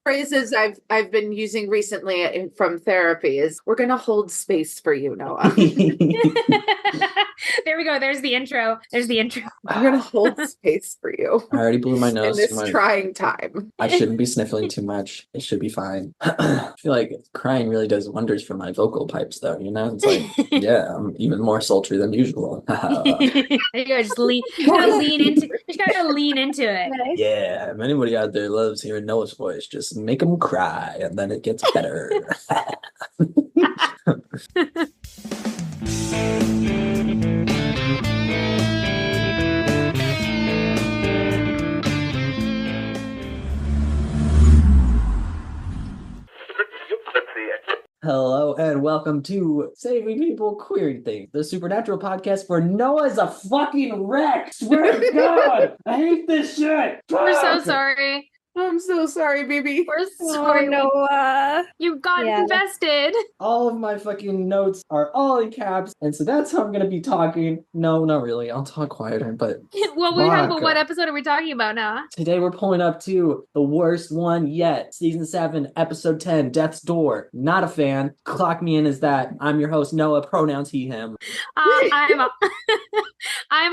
phrases I've been using recently from therapy is we're gonna hold space for you, Noah. There we go. There's the intro. We're gonna hold space for you. I already blew my nose in this trying time. I shouldn't be sniffling too much. It should be fine. I feel like crying really does wonders for my vocal pipes, though. You know, it's like, yeah, I'm even more sultry than usual. There you go. Just gotta lean into it. Nice. Yeah, if anybody out there loves hearing Noah's voice, just make them cry, and then it gets better. Hello and welcome to Saving People Queering Things, the supernatural podcast for Noah's a fucking wreck. Swear to God, I hate this shit. We're so sorry. I'm so sorry, baby. We're sorry, Noah. You got invested. All of my fucking notes are all in caps, and so that's how I'm gonna be talking. No, not really. I'll talk quieter, but what episode are we talking about now? today we're pulling up to the worst one yet. Season 7, episode 10, Death's Door. Not a fan. Clock me in as that. I'm your host, Noah, pronouns he, him. I'm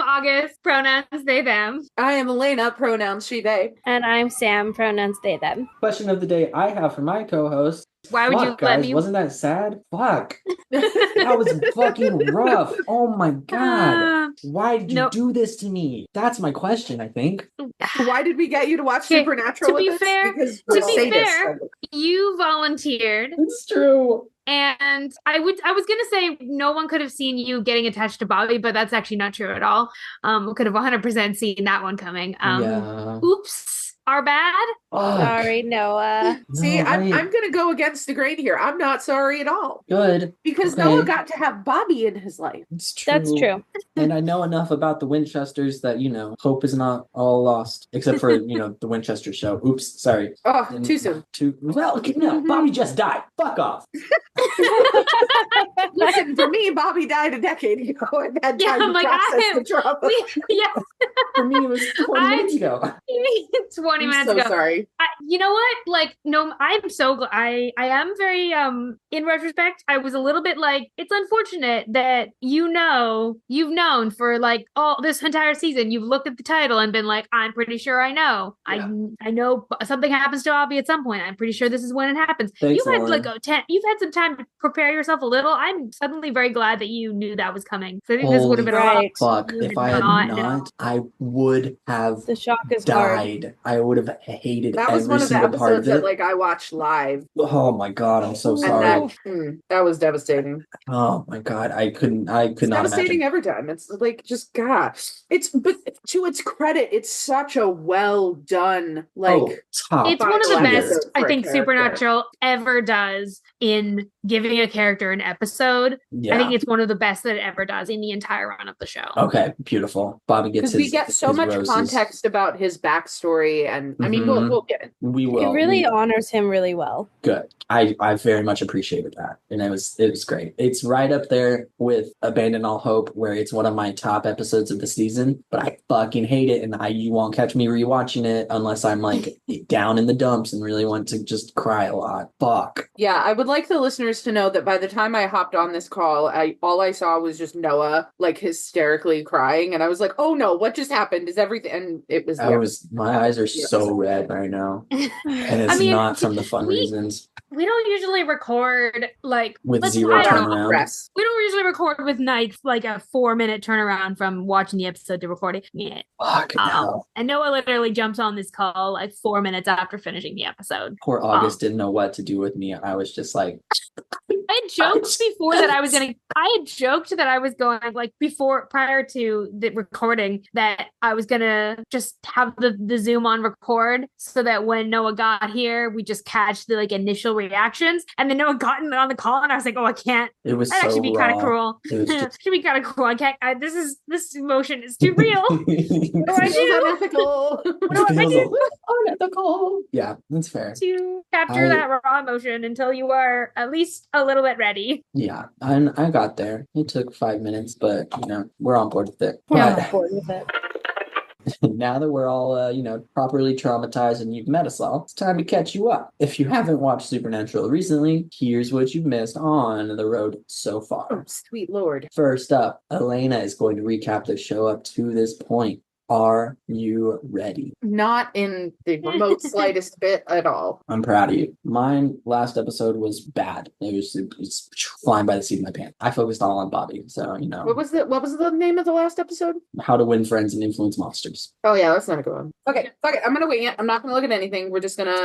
August, pronouns they, them. I am Elena, pronouns she, they. And I'm Sam, pronouns they, them. Question of the day I have for my co-host. Why would you let me? Wasn't that sad? Fuck. That was fucking rough. Oh my God. Why did you do this to me? That's my question, I think. Why did we get you to watch Supernatural? To be fair, you volunteered. It's true. And I was gonna say no one could have seen you getting attached to Bobby, but that's actually not true at all. We could have 100% seen that one coming. Oops. Our bad. Sorry, Noah. See, I'm gonna go against the grain here. I'm not sorry at all. Good. Because Noah got to have Bobby in his life. It's true. That's true. And I know enough about the Winchesters that, hope is not all lost. Except for, the Winchester show. Oops, sorry. Oh, too soon. Bobby just died. Fuck off. Listen, for me, Bobby died a decade ago and had time to process the trauma. For me, it was 20 minutes ago. 20 minutes so ago. Sorry. You know what? No, I'm so glad. I am very, in retrospect, I was a little bit like, it's unfortunate that you've known for all this entire season, you've looked at the title and been like, I'm pretty sure I know. Yeah. I know something happens to Bobby at some point. I'm pretty sure this is when it happens. Thanks, you've had Lauren. you've had some time to prepare yourself a little. I'm suddenly very glad that you knew that was coming. So I think this would have been right. Fuck. If I had not, I would have the shock is died. Hard. I would have hated that was every one of the single part of episodes it. that I watched live. Oh my God, I'm so sorry. That was devastating. Oh my God, I could not devastating imagine. every time. It's just gosh. But to its credit, it's such a well done top. It's one of the best I think character. Supernatural ever does in giving a character an episode. Yeah. I think it's one of the best that it ever does in the entire run of the show. Okay, beautiful. Bobby gets we get so much roses. context about his backstory, and I mean we'll get it. We will. It really honors him really well. Good. I very much appreciated that, and it was great. It's right up there with Abandon All Hope, where it's one of my top episodes of the season. But I fucking hate it, and you won't catch me rewatching it unless I'm down in the dumps and really want to just cry a lot. Fuck. Yeah, I would like the listeners to know that by the time I hopped on this call, all I saw was just Noah hysterically crying, and I was like, "Oh no, what just happened? Is everything?" And it was. My eyes are so red right now, and it's not from the fun reasons. We don't usually record with zero turnaround. We don't usually record with a 4-minute turnaround from watching the episode to recording it. Fuck hell. And Noah literally jumps on this call 4 minutes after finishing the episode. Poor August didn't know what to do with me. I was just like, I had joked before that I was going prior to the recording that I was gonna just have the Zoom on record so that when Noah got here, we just catch the initial reactions. And then Noah got on the call and I was like, oh, I can't. It was that so actually be kind of cruel. It should be kind of cruel. I can't. This emotion is too real. What do I do? Unethical. What do I do? Unethical. Yeah, that's fair. To capture that raw emotion until you are at least a little bit ready. Yeah, I got there. It took 5 minutes, but we're on board with it. We're on board with it. Now that we're all, properly traumatized and you've met us all, it's time to catch you up. If you haven't watched Supernatural recently, here's what you've missed on the road so far. Oh, sweet Lord. First up, Elena is going to recap the show up to this point. Are you ready? Not in the remote slightest bit at all. I'm proud of you. Mine last episode was bad. It was flying by the seat of my pants. I focused all on Bobby, so What was the name of the last episode? How to Win Friends and Influence Monsters. Oh yeah, that's not a good one. Okay, fuck it. I'm gonna wing it. I'm not gonna look at anything. We're just gonna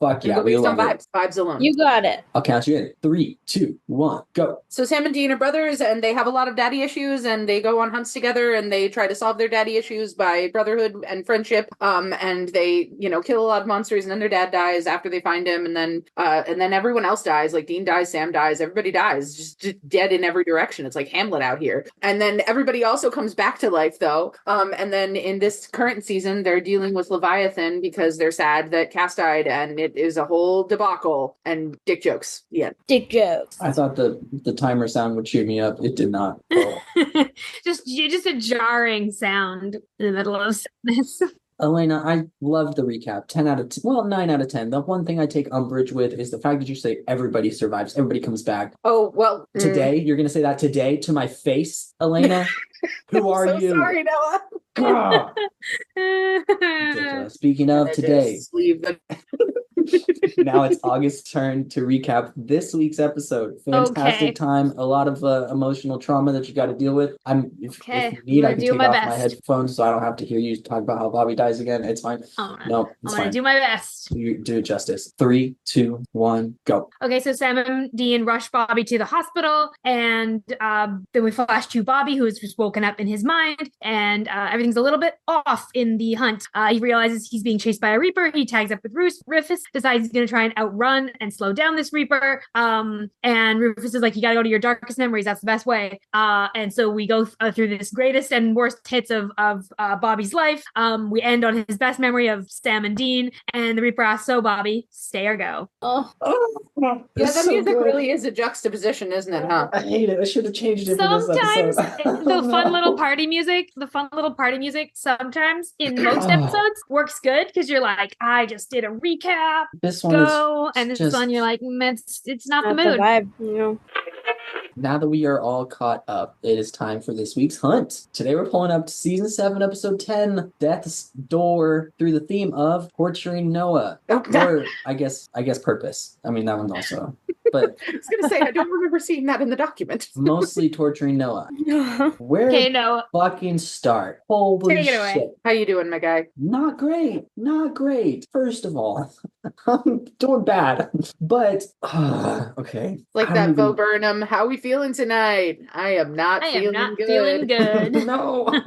Fuck yeah. We love vibes. Vibes alone. You got it. I'll count you in. 3, 2, 1, go. So Sam and Dean are brothers, and they have a lot of daddy issues, and they go on hunts together, and they try to solve their daddy issues by brotherhood and friendship. And they, kill a lot of monsters, and then their dad dies after they find him, and then everyone else dies. Like Dean dies, Sam dies, everybody dies, just dead in every direction. It's like Hamlet out here. And then everybody also comes back to life, though. And then in this current season, they're dealing with Leviathan because they're sad that Cass died, and it is a whole debacle and dick jokes. Yeah, dick jokes. I thought the timer sound would cheer me up. It did not. just a jarring sound in the middle of this. Elena, I love the recap. 10 out of 10. Well, 9 out of 10. The one thing I take umbrage with is the fact that you say everybody survives, everybody comes back. Oh, well. Today? You're going to say that today to my face, Elena? Who are you? Sorry, Noah. Ridiculous. Speaking of today. Now it's August's turn to recap this week's episode. Fantastic time. A lot of emotional trauma that you got to deal with. If you need, I can take off my headphones so I don't have to hear you talk about how Bobby dies again. It's fine. I'm gonna do my best. You do it justice. 3, 2, 1, go. Okay, so Sam and Dean rush Bobby to the hospital, and then we flash to Bobby, who is just woken up in his mind, and everything's a little bit off in the hunt. He realizes he's being chased by a Reaper. He tags up with Rufus, decides he's going to try and outrun and slow down this Reaper. And Rufus is like, you got to go to your darkest memories. That's the best way. And so we go through this greatest and worst hits of Bobby's life. We end on his best memory of Sam and Dean, and the Reaper asks, so Bobby, stay or go? Yeah, that music really is a juxtaposition, isn't it, huh? I hate it. I should have changed it sometimes for this episode. the fun little party music sometimes in most episodes works good because you're like, I just did a recap. This one and this one you're like, it's not the mood. The vibe, Now that we are all caught up, it is time for this week's hunt. Today we're pulling up to season 7, episode 10, Death's Door, through the theme of torturing Noah. Or I guess purpose. I mean, that one's also. But I was gonna say, I don't remember seeing that in the document. Mostly torturing Noah. Where Noah. Fucking start? Holy Take it away. shit. How you doing, my guy? Not great. First of all, I'm doing bad. But okay. Like that Bo Burnham, how we feeling tonight? I am not feeling good. No.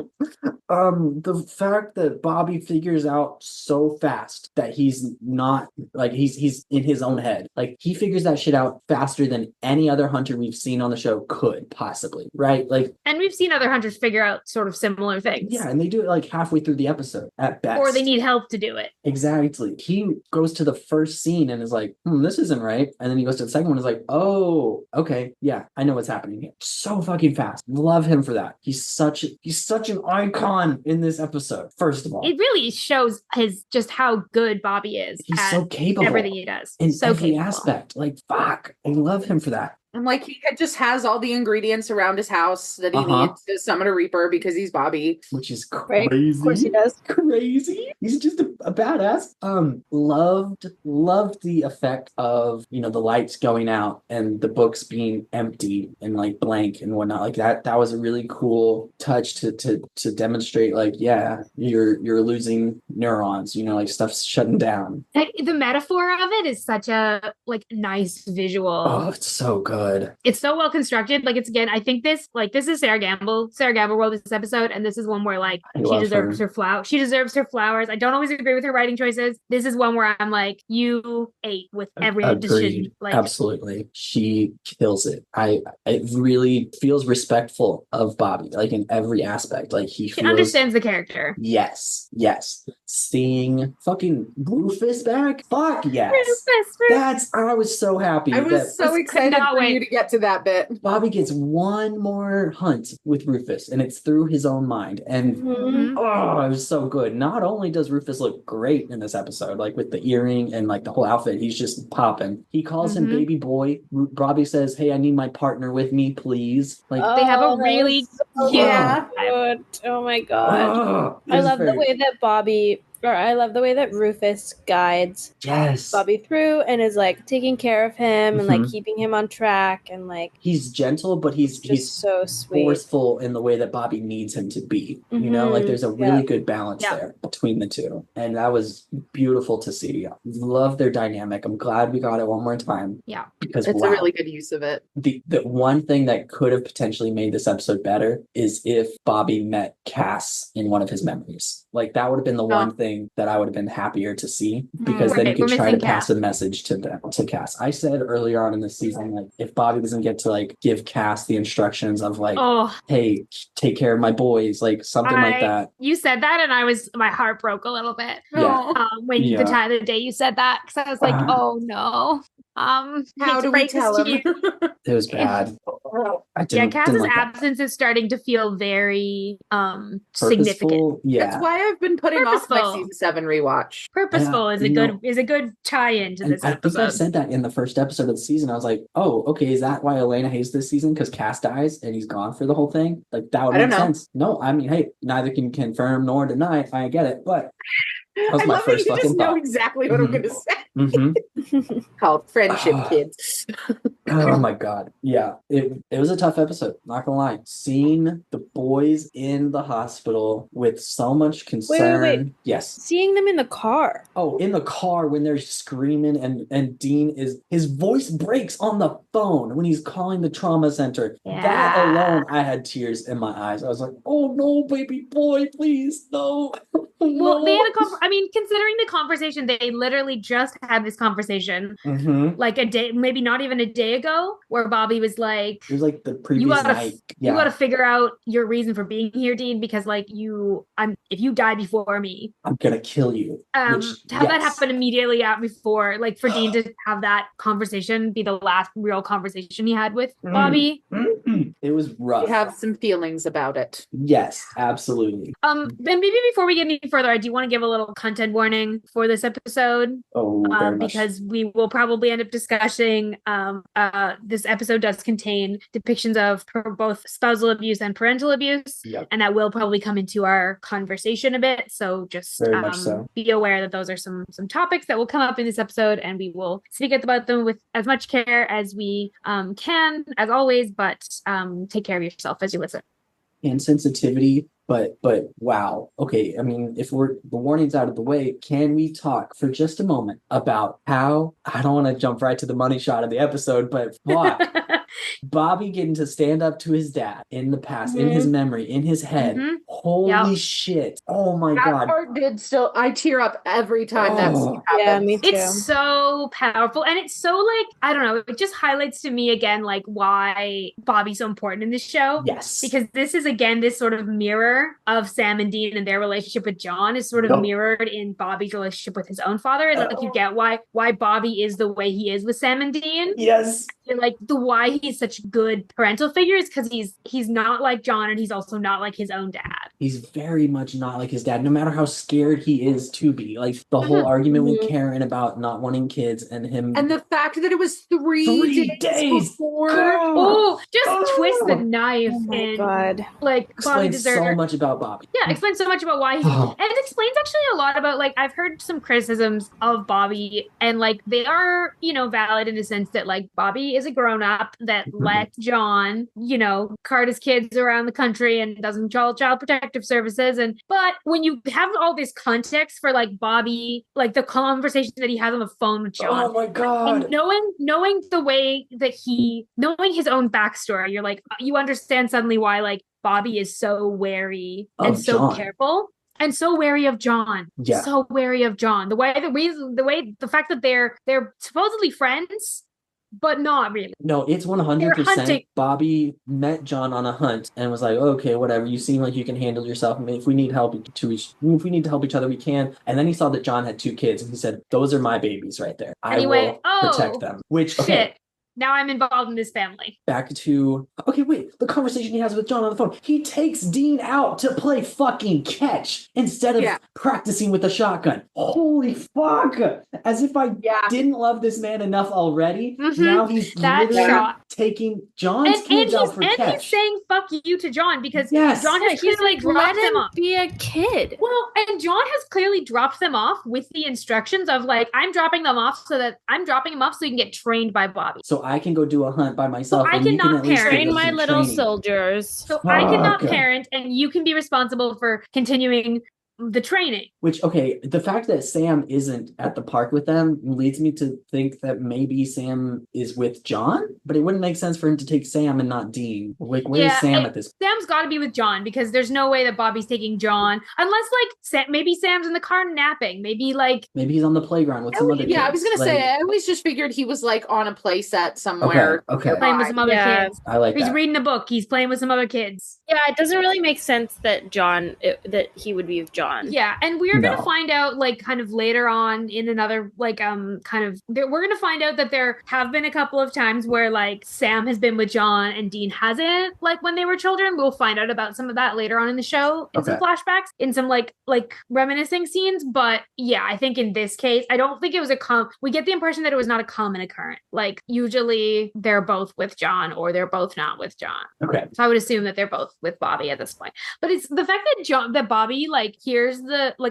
The fact that Bobby figures out so fast that he's not like he's in his own head. Like he figures that shit out faster than any other hunter we've seen on the show could possibly, right? Like, and we've seen other hunters figure out sort of similar things. Yeah, and they do it like halfway through the episode at best. Or they need help to do it. Exactly. He goes to the first scene and is like, this isn't right. And then he goes to the second one and is like, oh, okay, yeah, I know what's happening here. So fucking fast. Love him for that. He's such an icon in this episode. First of all, it really shows just how good Bobby is. He's so capable. Everything he does in so every capable. aspect. Like, fuck, I love him for that. And like he just has all the ingredients around his house that he needs to summon a Reaper because he's Bobby. Which is crazy. Right? Of course he does. Crazy. He's just a badass. Loved the effect of, the lights going out and the books being empty and like blank and whatnot. Like that was a really cool touch to demonstrate like, yeah, you're losing neurons, like stuff's shutting down. The metaphor of it is such a like nice visual. Oh, it's so good. It's so well constructed. Like, it's again, I think this is Sarah Gamble. Sarah Gamble wrote this episode, and this is one where like she deserves her flowers. She deserves her flowers. I don't always agree with her writing choices. This is one where I'm like, you ate with every decision. Like, absolutely, she kills it. It really feels respectful of Bobby, like in every aspect. Like she understands the character. Yes. Seeing fucking Rufus back. Fuck yes. Rufus. I was so happy I that was so excited not for you wait. to get to that bit. Bobby gets one more hunt with Rufus, and it's through his own mind. And Mhm. oh, it was so good. Not only does Rufus look great in this episode, like with the earring and like the whole outfit, he's just popping. He calls him Mhm. baby boy. Bobby says, "Hey, I need my partner with me, please." Like, They have a that really was so cute. Yeah. good. Oh my god. oh, I love the way that I love the way that Rufus guides yes. Bobby through and is like taking care of him and like Mhm. keeping him on track and like He's gentle, but it's just he's so sweet. forceful in the way that Bobby needs him to be. You know, like Mhm. there's a really Yeah. good balance Yeah. there between the two. And that was beautiful to see. Love their dynamic. I'm glad we got it one more time. Yeah. Because It's wow. a really good use of it. The one thing that could have potentially made this episode better is if Bobby met Cass in one of his memories. Like that would have been the one thing that I would have been happier to see, because then you Right, could we're try to missing pass Cass. a message to Cass. I said earlier on in the season, like if Bobby doesn't get to like give Cass the instructions of like, Oh, hey, take care of my boys, like something like that. you said that, and my heart broke a little bit. Oh, When Yeah. the day you said that, because I was like, oh no. how hate to do we break this tell to him? you. It was bad. I Yeah, didn't Cass's like that. absence is starting to feel very significant. Purposeful, yeah. That's why I've been putting off my Purposeful. season 7 rewatch. Purposeful is a you good know- is a good tie-in to And this I think I episode. said that in the first episode of the season. I was like, oh, okay, is that why Elena hates this season? Because Cass dies and he's gone for the whole thing? Like, that would I don't make know. sense. No, I mean, hey, neither can confirm nor deny. I get it. But that was I my love that first you just fucking know thought. exactly what I'm going to say. Mm-hmm. Called friendship, Oh. kids. Oh my God. Yeah, it was a tough episode. Not gonna lie. Seeing the boys in the hospital with so much concern. Yes. Seeing them in the car. Oh, in the car when they're screaming and Dean his voice breaks on the phone when he's calling the trauma center. That Yeah. alone, I had tears in my eyes. I was like, oh no, baby boy, please, no. Well, they had No. considering the conversation, they literally just had this conversation Mhm. like a day, maybe not even a day ago, where Bobby was like, It was like the previous night. you gotta figure out your reason for being here, Dean, because like if you die before me, I'm gonna kill you. to have that happen immediately before, like for Dean to have that conversation be the last real conversation he had with Bobby. It was rough. We have some feelings about it. Yes, absolutely. And maybe before we get any further, I do want to give a little content warning for this episode. Oh, very much. Because we will probably end up discussing this episode does contain depictions of both spousal abuse and parental abuse. Yep. And that will probably come into our conversation a bit. So just Very much so. be aware that those are some topics that will come up in this episode, and we will speak about them with as much care as we can, as always, but take care of yourself as you listen. And sensitivity, but wow. Okay, I mean, if the warning's out of the way, can we talk for just a moment about how, I don't want to jump right to the money shot of the episode, but Bobby getting to stand up to his dad in the past, in his memory, in his head. Mhm. Holy shit. Oh my That God. part I tear up every time that scene happens. Yeah, me too. It's so powerful, and it's so like, I don't know, it just highlights to me again like why Bobby's so important in this show. Yes. Because this is again this sort of mirror of Sam and Dean, and their relationship with John is sort of mirrored in Bobby's relationship with his own father. And like you get why Bobby is the way he is with Sam and Dean. Yes. And like the why he's such good parental figures, because he's not like John, and he's also not like his own dad. He's very much not like his dad, no matter how scared he is to be. Like the whole argument with Karen about not wanting kids and him. And the fact that it was 3 days before. Just twist the knife. Oh my and God. like Bobby explains deserves so much about Bobby. Yeah, explains so much about why he and it explains actually a lot about, like, I've heard some criticisms of Bobby, and like they are, valid in the sense that like Bobby is a grown-up that let John, cart his kids around the country and doesn't child protective services. But when you have all this context for like Bobby, like the conversation that he has on the phone with John. Oh my God. And knowing the way that knowing his own backstory, you're like, you understand suddenly why like Bobby is so wary and so John. careful and so wary of John. Yeah. So wary of John. The fact that they're supposedly friends, but not really. No, it's They're 100%. hunting. Bobby met John on a hunt and was like, okay, whatever. You seem like you can handle yourself. I mean, if we need if we need to help each other, we can. And then he saw that John had 2 kids and he said, those are my babies right there. I Anyway, will protect them. Which, okay. Shit. Now I'm involved in this family. Back to the conversation he has with John on the phone. He takes Dean out to play fucking catch instead of practicing with a shotgun. Holy fuck! As if I didn't love this man enough already. Mm-hmm. Now he's literally taking John's kids out for catch. And he's saying "fuck you" to John because John has clearly dropped them off. Be a kid. Well, and John has clearly dropped them off with the instructions of I'm dropping them off so you can get trained by Bobby. So I can go do a hunt by myself. So I cannot train my little soldiers. So I cannot parent, and you can be responsible for continuing the training. Which, okay, the fact that Sam isn't at the park with them leads me to think that maybe Sam is with John, but it wouldn't make sense for him to take Sam and not Dean. Where's Sam at this point? Sam's got to be with John because there's no way that Bobby's taking John unless maybe Sam's in the car napping. Maybe he's on the playground with some other kids. Yeah, I was gonna say I always just figured he was on a play set somewhere. Okay. Playing with some other kids. I like that. He's reading a book. He's playing with some other kids. Yeah, it doesn't really make sense that that he would be with John. Yeah, and we're gonna find out kind of later on in another we're gonna find out that there have been a couple of times where Sam has been with John and Dean hasn't, when they were children. We'll find out about some of that later on in the show in some flashbacks, in some reminiscing scenes. But yeah, I think in this case, I don't think it was we get the impression that it was not a common occurrence. Usually they're both with John or they're both not with John. Okay. So I would assume that they're both with Bobby at this point. But it's the fact that Bobby hears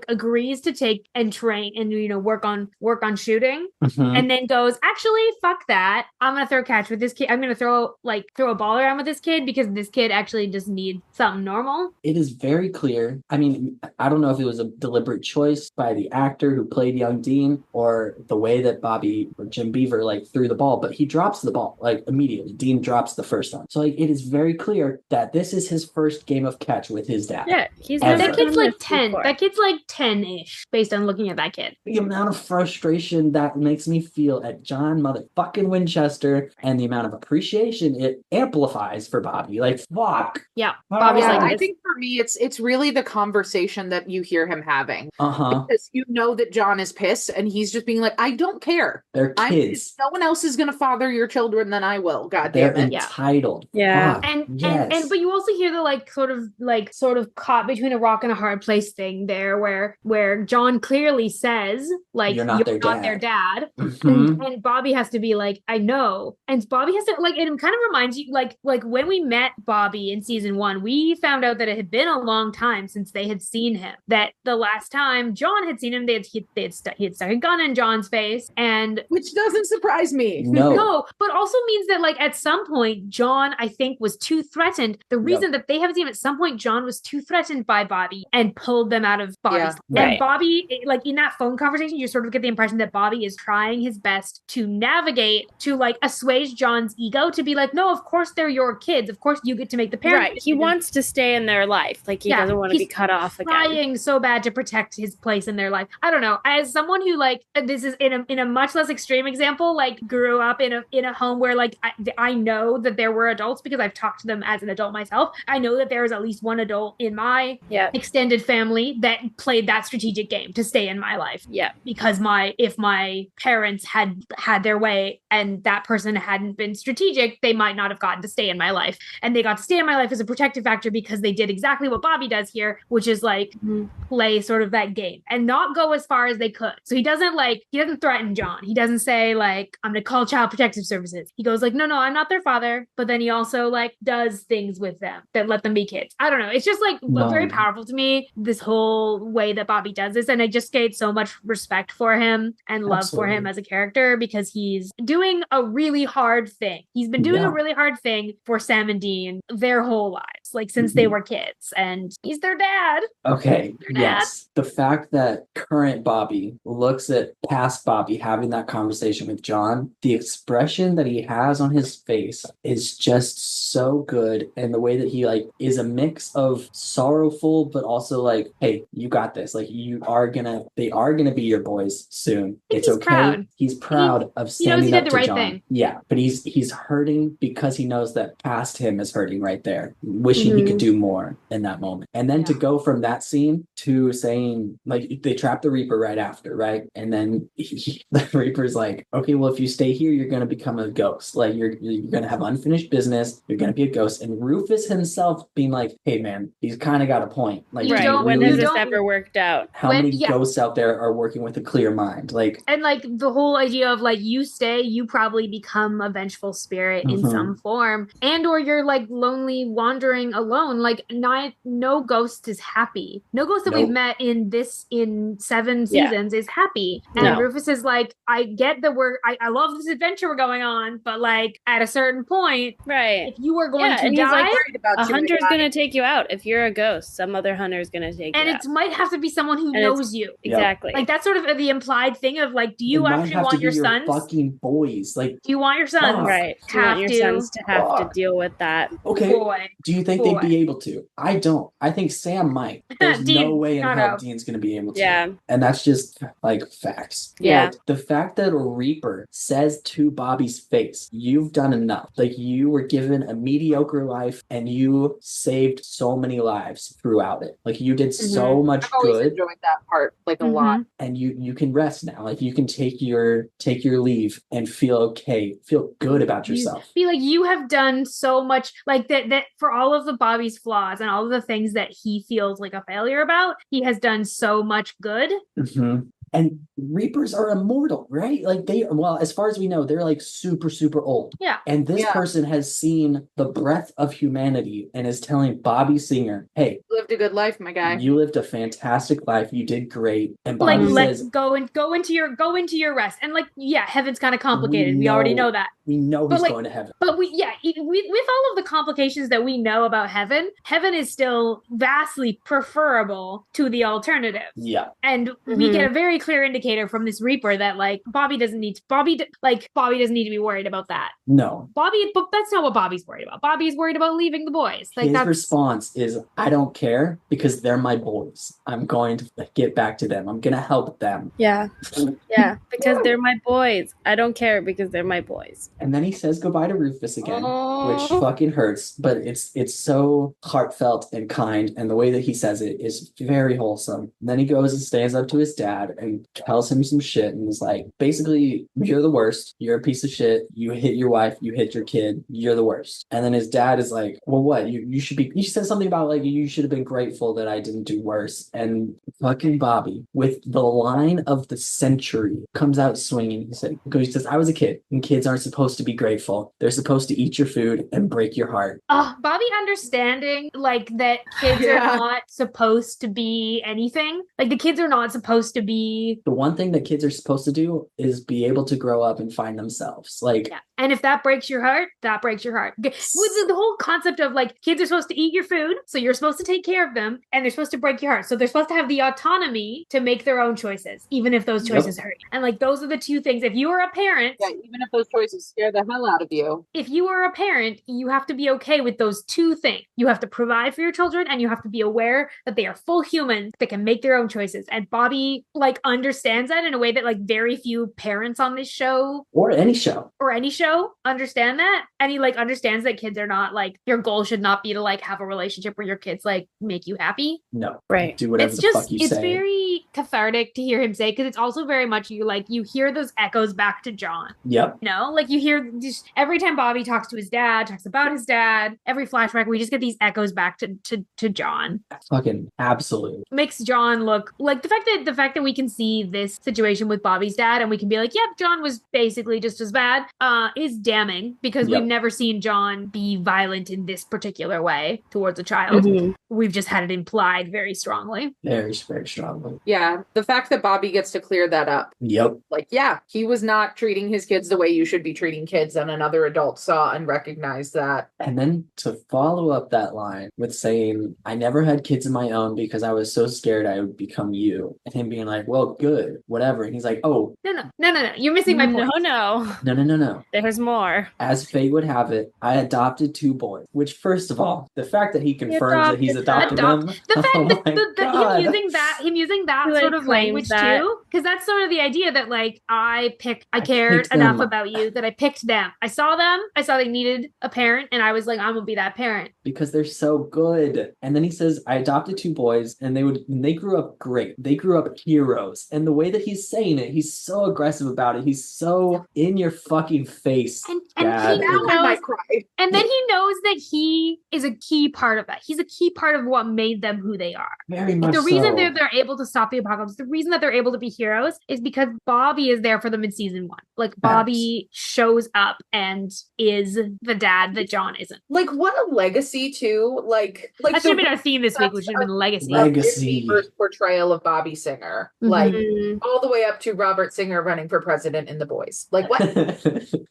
agrees to take and train and work on shooting, and then goes, actually fuck that, I'm gonna throw catch with this kid. I'm gonna throw a ball around with this kid because this kid actually just needs something normal. It is very clear. I mean, I don't know if it was a deliberate choice by the actor who played young Dean or the way that Bobby or Jim Beaver threw the ball, but he drops the ball immediately. Dean drops the first one. So it is very clear that this is his first game of catch with his dad. Yeah, he's that kid's 10. That kid's 10-ish based on looking at that kid. The amount of frustration that makes me feel at John motherfucking Winchester and the amount of appreciation it amplifies for Bobby. Fuck. Yeah. Bobby's I think for me it's really the conversation that you hear him having. Because that John is pissed and he's just being I don't care. They're kids. No one else is gonna father your children than I will. God They're damn it. Entitled. Yeah. Fuck. And but you also hear the sort of caught between a rock and a hard place thing there where John clearly says you're not their dad. And Bobby has to be I know. And Bobby has to it kind of reminds you when we met Bobby in season 1, we found out that it had been a long time since they had seen him. That the last time John had seen him, he had stuck a gun in John's face, and which doesn't surprise me. No, but also means that at some point John, I think, was too threatened. The reason that they haven't seen him, at some point John was too threatened by Bobby and pulled them out of Bobby's life. Right. And Bobby, in that phone conversation, you sort of get the impression that Bobby is trying his best to navigate, to assuage John's ego, to be no, of course they're your kids. Of course you get to make the parent. Right. He wants to stay in their life. He doesn't want to be cut off again. Trying so bad to protect his place in their life. I don't know. As someone who this is in a much less extreme example, grew up in a home where I know that there were adults because I've talked to them as an adult myself. I know that there is at least one adult in my extended family that played that strategic game to stay in my life. Yeah. Because if my parents had their way and that person hadn't been strategic, they might not have gotten to stay in my life. And they got to stay in my life as a protective factor because they did exactly what Bobby does here, which is play sort of that game and not go as far as they could. So he doesn't threaten John. He doesn't say I'm gonna call Child Protective Services. He goes no, I'm not their father. But then he also does things with them that let them be kids. I don't know. It's just very powerful to me, this whole way that Bobby does this. And I just get so much respect for him and love for him as a character because he's doing a really hard thing. He's been doing a really hard thing for Sam and Dean their whole lives. friends, like since they were kids, and he's their dad. Okay, Their dad. yes. The fact that current Bobby looks at past Bobby having that conversation with John, the expression that he has on his face is just so good. And the way that he like is a mix of sorrowful, but also like, hey, you got this. Like they are gonna be your boys soon. It's he's okay. proud. He's proud of he knows standing he up did the to right John. thing. Yeah, but he's hurting because he knows that past him is hurting right there, wishing he could do more in that moment. And then to go from that scene to saying like they trap the Reaper right after, right? And then the Reaper's like, okay, well, if you stay here, you're gonna become a ghost. Like you're gonna have unfinished business. You're gonna be a ghost. And Rufus himself being like, hey man, he's kind of got a point. Like, You Right. don't- When you has this don't- ever worked out? how many ghosts out there are working with a clear mind? Like, And like the whole idea of like you stay, you probably become a vengeful spirit in some form, and or you're like lonely wandering alone. Like no ghost is happy. No ghost that we've met in 7 seasons is happy. And Rufus is like, I get that I love this adventure we're going on, but like at a certain point, Right. if you are going to and die, he's like, Worried about a you, hunter's my guy. gonna take you out. If you're a ghost, some other hunter's gonna take and you it out. might have to be someone who And knows you. Exactly. Like that's sort of the implied thing of like, do you it might actually have to want be your sons? fucking boys? Like, Do you want your sons? Right. Do you want your sons to have to Fuck. deal with that? okay. Boy. Do you think they'd be able to? I don't. I think Sam might. There's Dean, no way in not hell out. Dean's going to be able to. Yeah. And that's just like facts. Yeah. Like, the fact that a Reaper says to Bobby's face, you've done enough. Like you were given a mediocre life and you saved so many lives throughout it. Like you did so much I've always good enjoyed that part like a lot. and you can rest now. Like you can take your leave and feel okay, feel good about yourself. Be like, you have done so much, like that for all of the Bobby's flaws and all of the things that he feels like a failure about, he has done so much good. And Reapers are immortal, right? Like as far as we know, they're like super, super old. Yeah. And this person has seen the breadth of humanity and is telling Bobby Singer, hey, You lived a good life, my guy. you lived a fantastic life. You did great. And Like, Bobby let's says, go into your rest. And like, yeah, heaven's kind of complicated. We already know that. we know But he's like- going to heaven. But with all of the complications that we know about heaven is still vastly preferable to the alternative. Yeah. And we get a very clear indicator from this Reaper that like Bobby doesn't need to be worried about that. No. But that's not what Bobby's worried about. Bobby's worried about leaving the boys. Like His that's response is, I don't care because they're my boys. I'm going to get back to them. I'm going to help them. Yeah. Yeah. Because they're my boys. I don't care because they're my boys. And then he says goodbye to Rufus again, which fucking hurts, but it's so heartfelt and kind, and the way that he says it is very wholesome. And then he goes and stands up to his dad and tells him some shit and is like, basically, you're the worst. You're a piece of shit. You hit your wife. You hit your kid. You're the worst. And then his dad is like, well, what? You should be. He said something about like you should have been grateful that I didn't do worse. And fucking Bobby, with the line of the century, comes out swinging. He says, I was a kid, and kids aren't supposed to be grateful. They're supposed to eat your food and break your heart. Bobby understanding like that kids are not supposed to be anything. Like the kids are not supposed to be. The one thing that kids are supposed to do is be able to grow up and find themselves. Like, And if that breaks your heart, that breaks your heart. With the whole concept of like kids are supposed to eat your food, so you're supposed to take care of them, and they're supposed to break your heart. So they're supposed to have the autonomy to make their own choices, even if those choices hurt. And like those are the two things. If you are a parent, even if those choices scare the hell out of you. If you are a parent, you have to be okay with those two things. You have to provide for your children, and you have to be aware that they are full humans that can make their own choices. And Bobby like understands that in a way that like very few parents on this show or any show understand that. And he like understands that kids are not like, your goal should not be to like have a relationship where your kids like make you happy. No. Right. Do whatever the fuck you say. It's very cathartic to hear him say, because it's also very much you hear those echoes back to John. Yep. You know, like you hear just every time Bobby talks to his dad, talks about his dad, every flashback, we just get these echoes back to John. Fucking absolute. Makes John look like the fact that we can see this situation with Bobby's dad and we can be like, yep, John was basically just as bad, is damning, because we've never seen John be violent in this particular way towards a child. We've just had it implied very strongly. Very, very strongly. Yeah, the fact that Bobby gets to clear that up. Yep. Like, yeah, he was not treating his kids the way you should be treating kids, and another adult saw and recognized that. And then to follow up that line with saying, I never had kids of my own because I was so scared I would become you. And him being like, well, good, whatever. And he's like, oh. No. You're missing my point. No. No. There's more. As fate would have it, I adopted 2 boys. Which, first of all, the fact that he confirms that he's adopted them. The fact that him using that He, like, sort of language claims too, because that's sort of the idea that like I cared enough about you that I picked them. I saw they needed a parent, and I was like, I'm gonna be that parent because they're so good. And then he says, I adopted 2 boys, and they grew up great. They grew up heroes. And the way that he's saying it, he's so aggressive about it. He's so in your fucking face. And Dad. he knows, I might cry. and then he knows that he is a key part of that. He's a key part of what made them who they are. Very much The reason so. they're able to stop the apocalypse, the reason that they're able to be heroes is because Bobby is there for them in season 1. Like Bobby shows up and is the dad that John isn't. Like, what a legacy too. Like That should have been our theme this week, which should have been legacy. Legacy. First portrayal of Bobby Singer, like all the way up to Robert Singer running for president in The Boys. Like, what?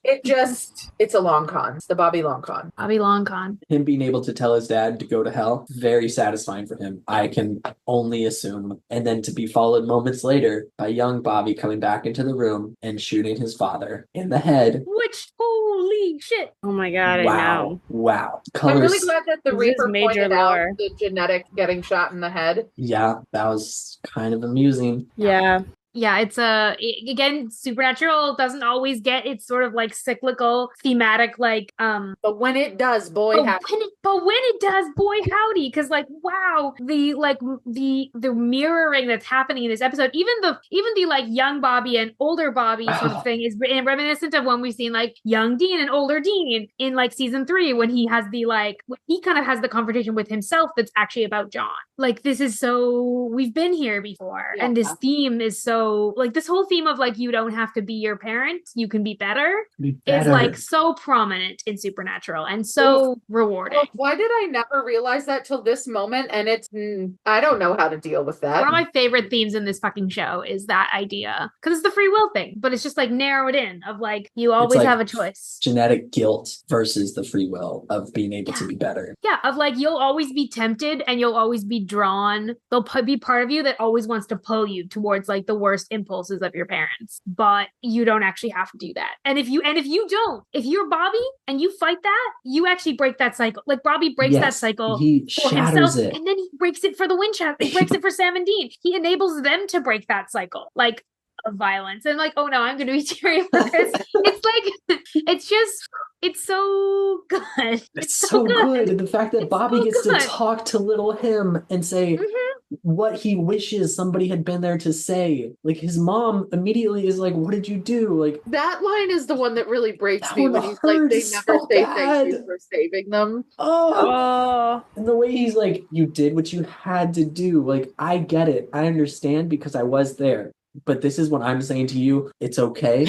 It's a long con. It's the Bobby long con. Bobby long con. Him being able to tell his dad to go to hell, very satisfying for him. I can only assume. And then to be followed moments later by young Bobby coming back into the room and shooting his father in the head. Which, holy shit. Oh my god, I know. Wow. I'm really glad that the This is Reaper major pointed lore. out the genetic getting shot in the head. Yeah, that was kind of amusing. Yeah. Yeah, it's again, Supernatural doesn't always get its sort of like cyclical thematic like But when it does, boy, when it does, boy howdy, because like wow, the mirroring that's happening in this episode, even the like young Bobby and older Bobby sort of thing is reminiscent of when we've seen like young Dean and older Dean in like season 3 when he has he kind of has the conversation with himself that's actually about John. Like this is so we've been here before, and this theme is so like this whole theme of like you don't have to be your parent, you can be better. Is like so prominent in Supernatural and so rewarding. Why did I never realize that till this moment? And it's I don't know how to deal with that. One of my favorite themes in this fucking show is that idea, because it's the free will thing, but it's just like narrowed in of like you always like have a choice. Genetic guilt versus the free will of being able to be better. Yeah, of like you'll always be tempted and you'll always be drawn. There'll be part of you that always wants to pull you towards like the worst impulses of your parents, but you don't actually have to do that. And if you're Bobby and you fight that, you actually break that cycle. Like Bobby breaks that cycle he for shatters himself, it. and then he breaks it for the Winchester. He breaks it for Sam and Dean. He enables them to break that cycle, like of violence. And like, oh no, I'm going to be teary for this. It's like, it's so good. It's so good. And the fact that Bobby gets to talk to little him and say what he wishes somebody had been there to say. Like his mom immediately is like, what did you do? Like that line is the one that really breaks that me one when he's like, they hurts never so say bad. thank you for saving them. Oh. And the way he's like, you did what you had to do. Like, I get it. I understand because I was there. But this is what I'm saying to you. It's okay.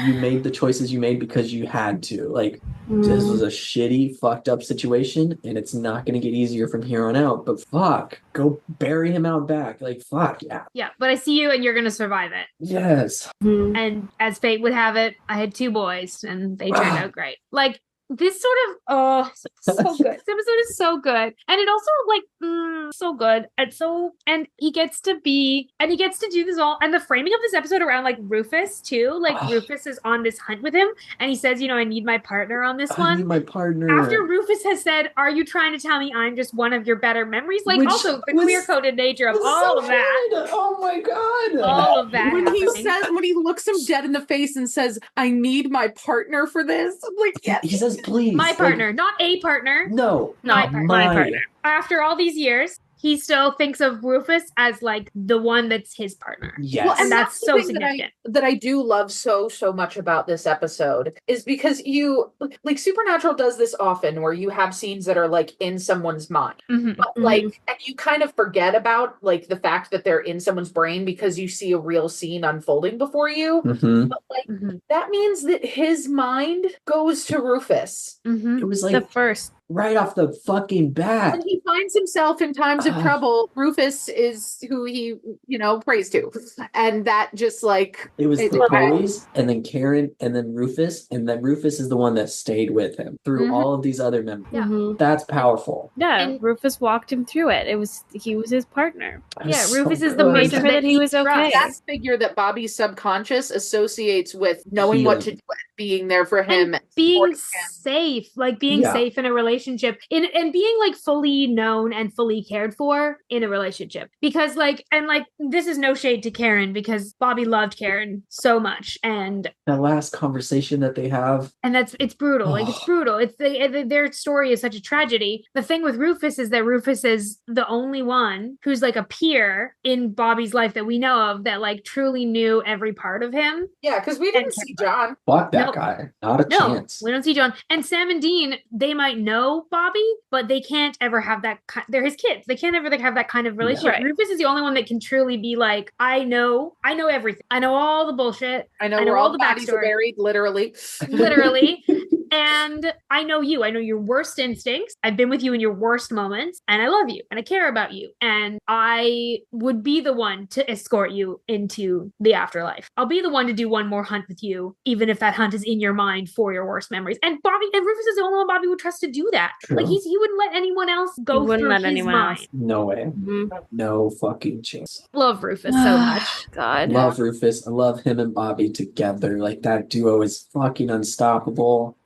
You made the choices you made because you had to. Like, this was a shitty, fucked up situation, and it's not going to get easier from here on out. But fuck, go bury him out back. Like, fuck, yeah. Yeah, but I see you and you're going to survive it. Yes. And as fate would have it, I had 2 boys and they turned out great. Like, this sort of so good. This episode is so good, and it also like so good, and he gets to do this all, and the framing of this episode around like Rufus too, like Rufus is on this hunt with him, and he says, I need my partner on this one. I need my partner. After Rufus has said, "Are you trying to tell me I'm just one of your better memories?" Like also the queer coded nature of all of that. Oh my god! All of that. When he looks him dead in the face and says, "I need my partner for this," I'm like, yeah. He says, please. My partner, not a partner. No, my partner. After all these years, he still thinks of Rufus as like the one that's his partner. Yes. Well, and that's so significant. That I do love so much about this episode is because you like Supernatural does this often where you have scenes that are like in someone's mind. But like and you kind of forget about like the fact that they're in someone's brain because you see a real scene unfolding before you. But like that means that his mind goes to Rufus. It was like the first right off the fucking bat. When he finds himself in times of trouble, Rufus is who he, prays to. And that just like it was the boys and then Karen and then Rufus is the one that stayed with him through all of these other members. Yeah. That's powerful. Yeah, And Rufus walked him through it. He was his partner. Rufus is the Made person sure that he was okay. That's figure that Bobby's subconscious associates with knowing what to do, being there for him, and being safe, like being safe in a relationship, and being like fully known and fully cared for in a relationship. Because this is no shade to Karen, because Bobby loved Karen so much, and that last conversation that they have, and it's brutal. Like it's brutal. It's their story is such a tragedy. The thing with Rufus is that Rufus is the only one who's like a peer in Bobby's life that we know of that like truly knew every part of him. Yeah, because we didn't see John. Fuck that guy. Not a chance. We don't see John. And Sam and Dean, they might know Bobby, but they can't ever have that. They're his kids. They can't ever have that kind of relationship. Right. Rufus is the only one that can truly be like, I know everything. I know all the bullshit. I know where all the bodies are buried, literally. Literally. And I know you. I know your worst instincts. I've been with you in your worst moments, and I love you, and I care about you. And I would be the one to escort you into the afterlife. I'll be the one to do one more hunt with you, even if that hunt is in your mind for your worst memories. And Rufus is the only one Bobby would trust to do that. True. Like he wouldn't let anyone else go through his mind. No way. Mm-hmm. No fucking chance. Love Rufus so much. God. Love Rufus. I love him and Bobby together. Like that duo is fucking unstoppable.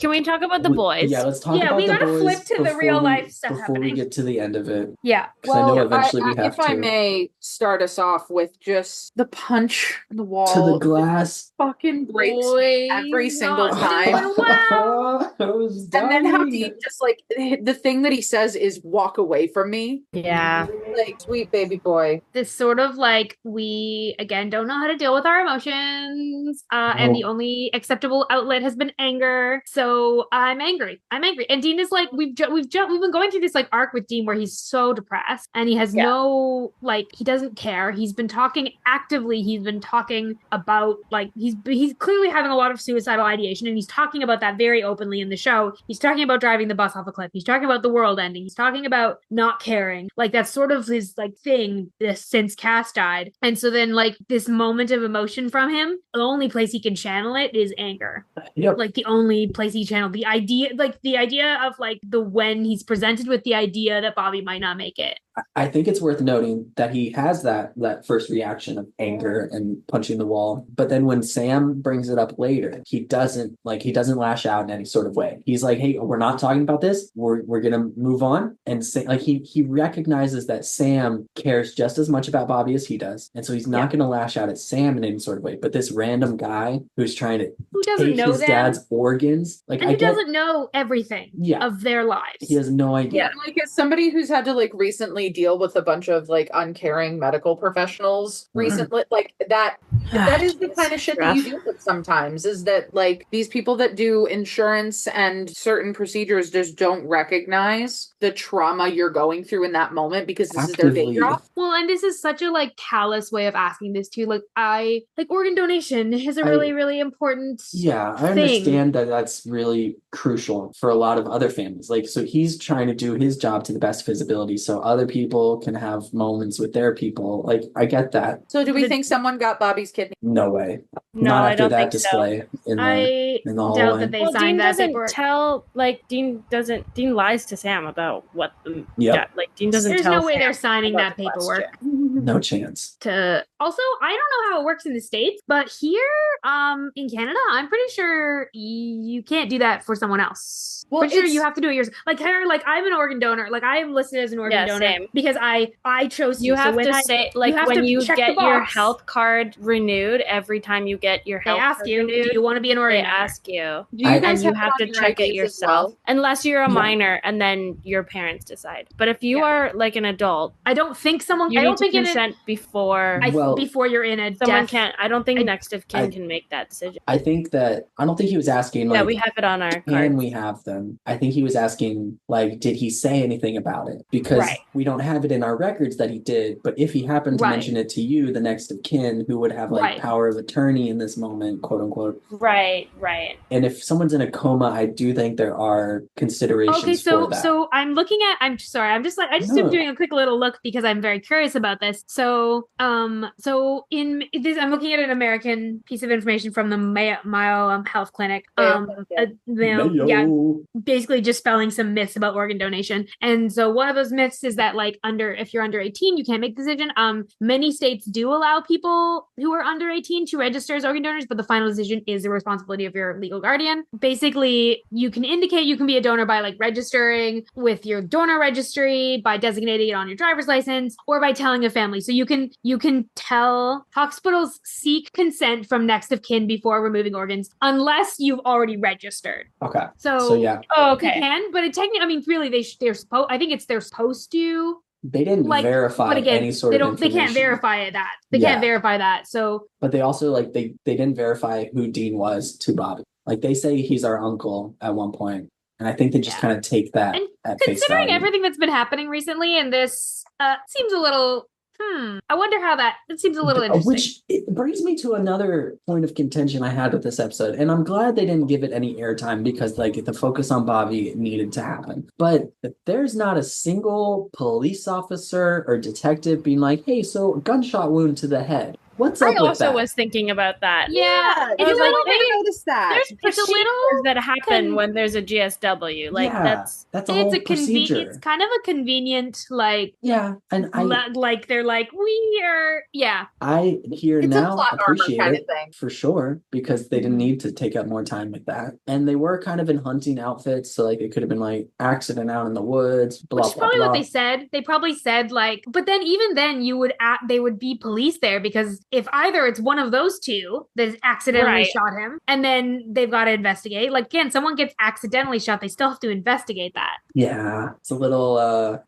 Can we talk about the boys? Yeah, let's talk about the boys. Yeah, we gotta flip to the real life stuff before we get to the end of it. Yeah. Because I know eventually we have if I may start us off with just the punch in the wall. to the glass. Fucking breaks every single time. Wow. And then how deep, just like the thing that he says is walk away from me. Yeah. Like, sweet baby boy. This sort of like, we again don't know how to deal with our emotions. And the only acceptable outlet has been anger. So I'm angry. And Dean is like, we've been going through this like arc with Dean where he's so depressed and he has no, like, he doesn't care. He's been talking actively. He's been talking about like, he's clearly having a lot of suicidal ideation, and he's talking about that very openly in the show. He's talking about driving the bus off a cliff. He's talking about the world ending. He's talking about not caring. Like that's sort of his like thing since Cass died. And so then like this moment of emotion from him, the only place he can channel it is anger. Yep. Like the only place he channeled the idea of like when he's presented with the idea that Bobby might not make it. I think it's worth noting that he has that first reaction of anger and punching the wall, but then when Sam brings it up later, he doesn't lash out in any sort of way. He's like, "Hey, we're not talking about this. We're gonna move on." And like he recognizes that Sam cares just as much about Bobby as he does, and so he's not gonna lash out at Sam in any sort of way. But this random guy who's trying to take his dad's organs, like, and who doesn't know everything of their lives. He has no idea. Yeah, like as somebody who's had to like recently deal with a bunch of like uncaring medical professionals recently, like that is the kind of shit that you deal with sometimes, is that like these people that do insurance and certain procedures just don't recognize the trauma you're going through in that moment because this is their day job. Well, and this is such a like callous way of asking this too. Like organ donation is a really, really important I understand that that's really crucial for a lot of other families. Like, so he's trying to do his job to the best of his ability so other people can have moments with their people. Like, I get that. So do we think someone got Bobby's kidney? No way. No, Not I after don't that think display so. in the hallway. Doubt that they signed Dean that doesn't paperwork. Dean lies to Sam about what Dean doesn't There's tell no way Sam they're signing about that paperwork. No chance. Also, I don't know how it works in the States, but here in Canada, I'm pretty sure you can't do that for someone else. Well, pretty sure you have to do it yourself. Like I'm an organ donor. Like I am listed as an organ donor same. Because I chose you have so to say like when you get your health card renewed, every time you get your health card renewed, do you want to be an organ donor? They ask you. Do you guys and you have to check it yourself. Well? Unless you're a minor and then your parents decide. But if you are like an adult, I don't think you need to consent before before you're in a someone death. can't. I don't think next of kin can make that decision. I think that I don't think he was asking like, we have it on our card. And we have them. I think he was asking like, did he say anything about it? Because we don't have it in our records that he did, but if he happened to mention it to you, the next of kin who would have like power of attorney in this moment, quote unquote. Right. And if someone's in a coma, I do think there are considerations for that. So I'm looking at, I'm sorry, I'm just doing a quick little look because I'm very curious about this. So in this, I'm looking at an American piece of information from the Mayo Health Clinic. Basically just spelling some myths about organ donation. And so one of those myths is that like if you're under 18, you can't make the decision. Many states do allow people who are under 18 to register as organ donors, but the final decision is the responsibility of your legal guardian. Basically, you can indicate you can be a donor by like registering with your donor registry, by designating it on your driver's license, or by telling a family. So you can tell hospitals seek consent from next of kin before removing organs, unless you've already registered. Okay. So yeah. Oh, okay. They can, but technically, I mean, really, they're supposed. I think they're supposed to. They didn't verify any sort of information. They can't verify that. They can't verify that. So, but they also they didn't verify who Dean was to Bobby. Like they say he's our uncle at one point, and I think they just kind of take that. And at considering face value. everything that's been happening recently, and this seems a little. I wonder how it seems a little interesting. Which it brings me to another point of contention I had with this episode. And I'm glad they didn't give it any airtime because the focus on Bobby needed to happen. But there's not a single police officer or detective being like, hey, so a gunshot wound to the head. What's up with that? I also was thinking about that. Yeah. I was like, I noticed that. There's procedures that happen when there's a GSW. Like that's a whole procedure. It's kind of a convenient and they're like we are I now appreciate kind it of thing. For sure because they didn't need to take up more time with that, and they were kind of in hunting outfits, so it could have been accident out in the woods. Blah, which is probably what they said. They probably said but then even then they would be police there because. If either it's one of those two that accidentally shot him, and then they've got to investigate. Like, again, someone gets accidentally shot, they still have to investigate that. Yeah, it's a little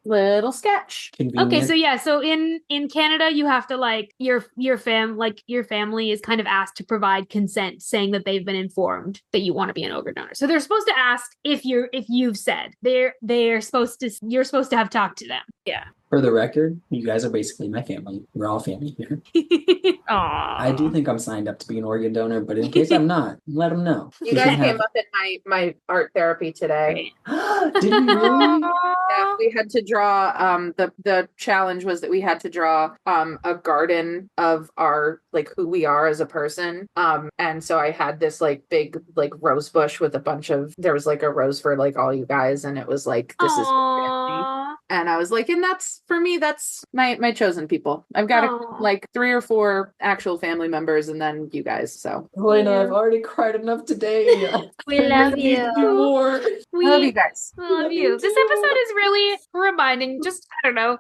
sketch. Convenient. Okay, so in Canada, you have to your family is kind of asked to provide consent, saying that they've been informed that you want to be an organ donor. So they're supposed to ask if you've said you're supposed to have talked to them. Yeah. For the record, you guys are basically my family. We're all family here. Aww. I do think I'm signed up to be an organ donor, but in case I'm not, let them know. You guys came up in my art therapy today. Did you really? Yeah, we had to draw. The challenge was that we had to draw a garden of our who we are as a person. And so I had this big rose bush with a bunch of. There was a rose for all you guys, and it was this is. And I was and that's for me. That's my chosen people. I've got 3 or 4 actual family members, and then you guys. So Helena, I've already cried enough today. We love you. More. We love you guys. We love you. This episode is really reminding.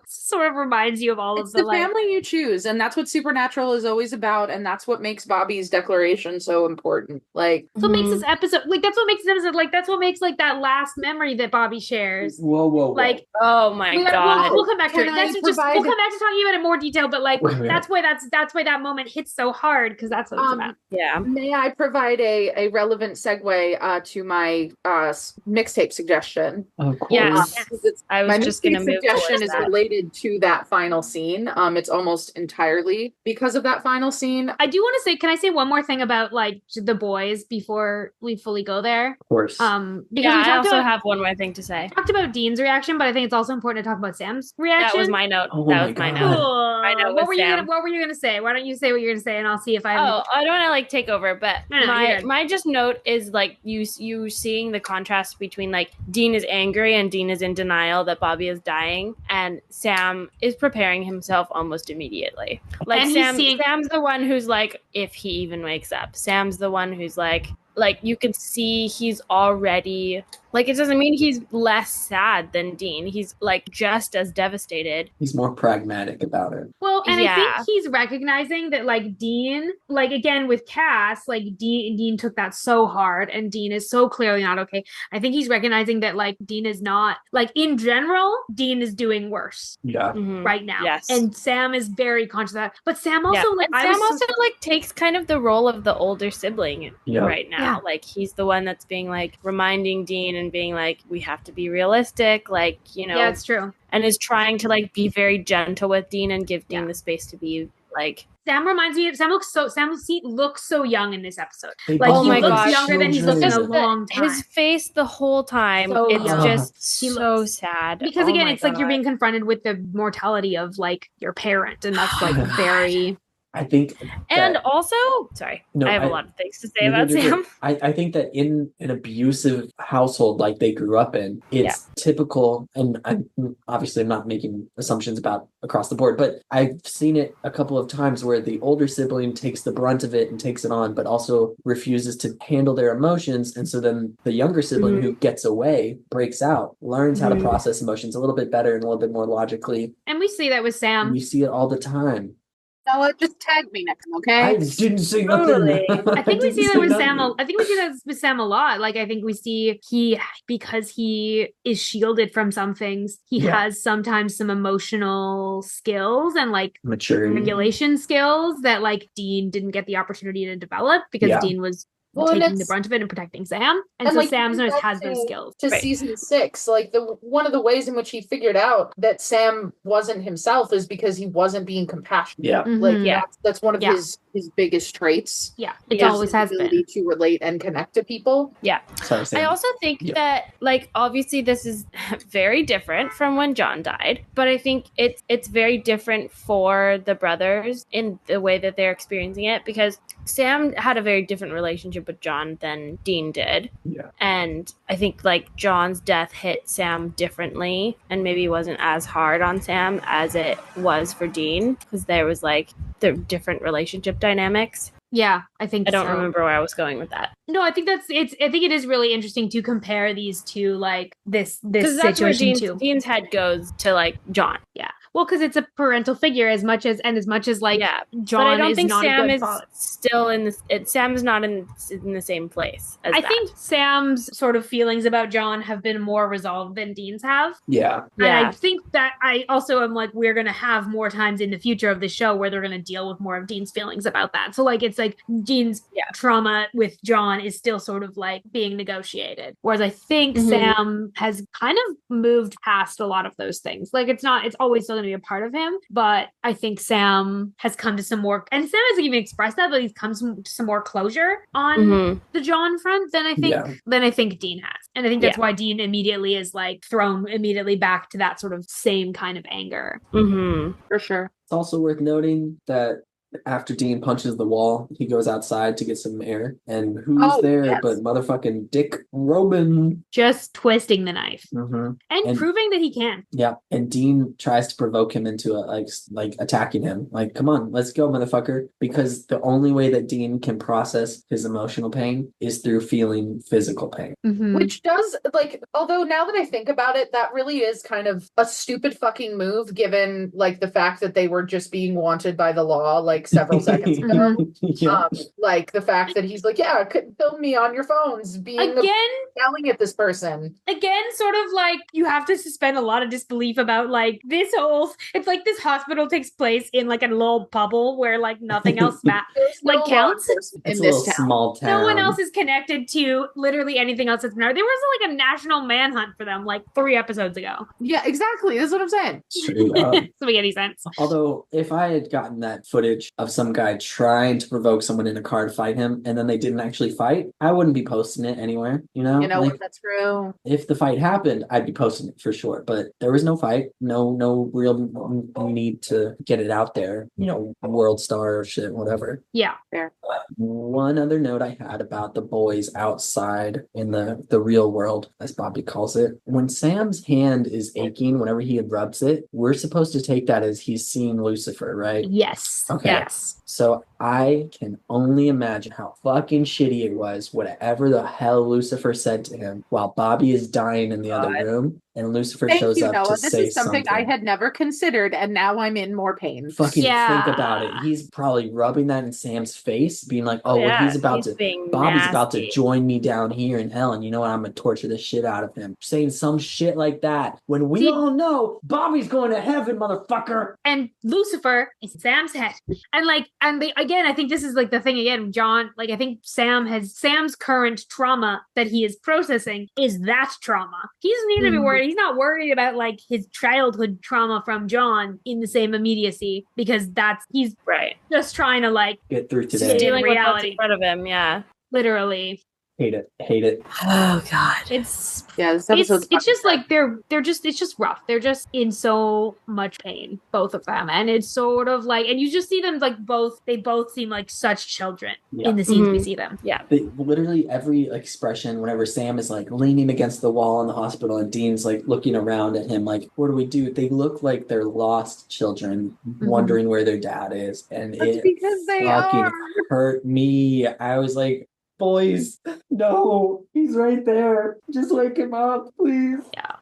Sort of reminds you of all it's of the family you choose, and that's what Supernatural is always about, and that's what makes Bobby's declaration so important. That's what makes this episode. That's what makes this episode. That's what makes that last memory that Bobby shares. Whoa. Oh my god. We'll come back to it. We'll come back to talking about it in more detail, but that's why that moment hits so hard because that's what it's about. Yeah. May I provide a relevant segue to my mixtape suggestion? Of course. Yes. I was just going to move. Suggestion is related to that final scene. It's almost entirely because of that final scene. I do want to say, can I say one more thing about the boys before we fully go there? Of course. Because I also have one more thing to say. Talked about Dean's reaction, but I think it's also important to talk about Sam's reaction. That was my note. Oh that was my note. Cool. My note what were you gonna say? Why don't you say what you're gonna say, and I'll see if I. I don't want to take over, but No, my just note is you seeing the contrast between Dean is angry and Dean is in denial that Bobby is dying, and Sam is preparing himself almost immediately. Sam's the one who's if he even wakes up. Sam's the one who's you can see he's already it doesn't mean he's less sad than Dean. He's just as devastated. He's more pragmatic about it. Well, and I think he's recognizing that Dean, again with Cass, Dean took that so hard, and Dean is so clearly not okay. I think he's recognizing that Dean is not in general, Dean is doing worse. Yeah. Right now. Yes. And Sam is very conscious of that. But Sam also takes kind of the role of the older sibling right now. Yeah. He's the one that's being reminding Dean and being we have to be realistic, Yeah, it's true. And is trying to be very gentle with Dean and give Dean the space to be Like Sam reminds me of Sam looks so young in this episode. They Like Oh he my looks God. younger than he's looked in a children. long time. his face the whole time, So it's young. just He so looks- sad. Because Oh again, my it's like you're God. being confronted with the mortality of like your parent, and that's like very. I think And that- also, sorry, No, I have I- a lot of things to say You're about good, you're Sam. good. I think that in an abusive household like they grew up in, it's typical, and I'm not making assumptions about across the board, but I've seen it a couple of times where the older sibling takes the brunt of it and takes it on, but also refuses to handle their emotions. And so then the younger sibling who gets away, breaks out, learns how to process emotions a little bit better and a little bit more logically. And we see that with And Sam. you see it all the time. Noah, just tag me next time, I okay? didn't say nothing. Totally. I think we didn't see that say with nothing. Sam. I think we see that with Sam a lot. Like I think we see because he is shielded from some things, he Yeah. has sometimes some emotional skills and like Maturity. regulation skills that like Dean didn't get the opportunity to develop because Yeah. Dean was Well, and taking the it's- brunt of it and protecting Sam. And And, so like, Sam's going nurse back has those skills. to Right. season 6, like one of the ways in which he figured out that Sam wasn't himself is because he wasn't being compassionate. Yeah. Like Mhm. Yeah. that's one of Yeah. his biggest traits. Yeah, it Yeah. always has the been. ability to relate and connect to people. Sorry, Sam. I also think Yeah. that, like, obviously this is very different from when John died, but I think it's very different for the brothers in the way that they're experiencing it, because Sam had a very different relationship with John than Dean did. Yeah. And I think, like, John's death hit Sam differently and maybe wasn't as hard on Sam as it was for Dean, because there was, like, the different relationship dynamics. Yeah, I think I don't so. remember where I was going with that. No, I think I think it is really interesting to compare these two, like this Because that's where situation too. Dean's head goes to, like, John. Yeah. Well, because it's a parental figure as much as like Yeah, John but I don't is think not a Sam good is father. still in this. Sam is not in the same place as I that. think Sam's sort of feelings about John have been more resolved than Dean's have. Yeah. And I Yeah. think that I also am like, we're going to have more times in the future of the show where they're going to deal with more of Dean's feelings about that. So like, it's like Dean's trauma with John is still sort of like being negotiated. Whereas I think Sam has kind of moved past a lot of those things. Like it's always still going to be a part of him, but I think Sam has come to some more, and Sam hasn't even expressed that, but he's come to some more closure on Mhm. the John front than I think Dean has. And I think that's why Dean immediately is like thrown immediately back to that sort of same kind of anger. Mhm. For sure. It's also worth noting that after Dean punches the wall, he goes outside to get some air. And who's there yes. but motherfucking Dick Robin? Just twisting the knife Mm-hmm. and proving that he can. Yeah. And Dean tries to provoke him into like attacking him. Like, come on, let's go, motherfucker. Because the only way that Dean can process his emotional pain is through feeling physical pain. Which does, like, although now that I think about it, that really is kind of a stupid fucking move given, like, the fact that they were just being wanted by the law, like, several seconds ago. Yeah. Like, the fact that he's like, yeah, film me on your phones being yelling at this person. Again, sort of like you have to suspend a lot of disbelief about like this whole, it's like this hospital takes place in like a little bubble where like nothing else There's like law counts. enforcement It's in a little this town. small town. No one else is connected to literally anything else that's been. There was like a national manhunt for them like 3 episodes ago. Yeah, exactly. That's what I'm saying. Straight up. Doesn't make any sense. Although, if I had gotten that footage of some guy trying to provoke someone in a car to fight him, and then they didn't actually fight, I wouldn't be posting it anywhere. You know, You know Like, what? That's true. if the fight happened, I'd be posting it for sure. But there was no fight, no real need to get it out there. You know, world star or shit, whatever. Yeah. One other note I had about the boys outside in the real world, as Bobby calls it, when Sam's hand is aching whenever he rubs it, we're supposed to take that as he's seeing Lucifer, right? Yes. Okay. Yes. So I can only imagine how fucking shitty it was, whatever the hell Lucifer said to him while Bobby is dying in the other room, and Lucifer Thank shows you, up Noah. to This say is something I had never considered, and now I'm in more pain. Fucking Yeah. think about it. He's probably rubbing that in Sam's face, being like, "Oh, well, Yeah, he's about to. being Bobby's about to nasty. join me down here in hell, and you know what? I'm gonna torture the shit out of him." Saying some shit like that when we See- all know Bobby's going to heaven, motherfucker. And Lucifer is Sam's head. And like, again, I think this is like the thing again, John, like I think Sam's current trauma that he is processing is that trauma. He doesn't need to be worried He's not worried about like his childhood trauma from John in the same immediacy because he's Right. just trying to like Get through Just today. Dealing with what's reality. in front of him, yeah. literally. Hate it. Oh god. It's This episode's it's just fucking like it's just rough. They're just in so much pain, both of them, and it's sort of like, and you just see them like they both seem like such children Yeah. in the scenes we Mhm. see them. Literally every expression whenever Sam is like leaning against the wall in the hospital and Dean's like looking around at him like, what do we do? They look like they're lost children wondering where their dad is. And That's it because they fucking are. hurt me. I was like, boys, no, he's right there. Just wake him up, please.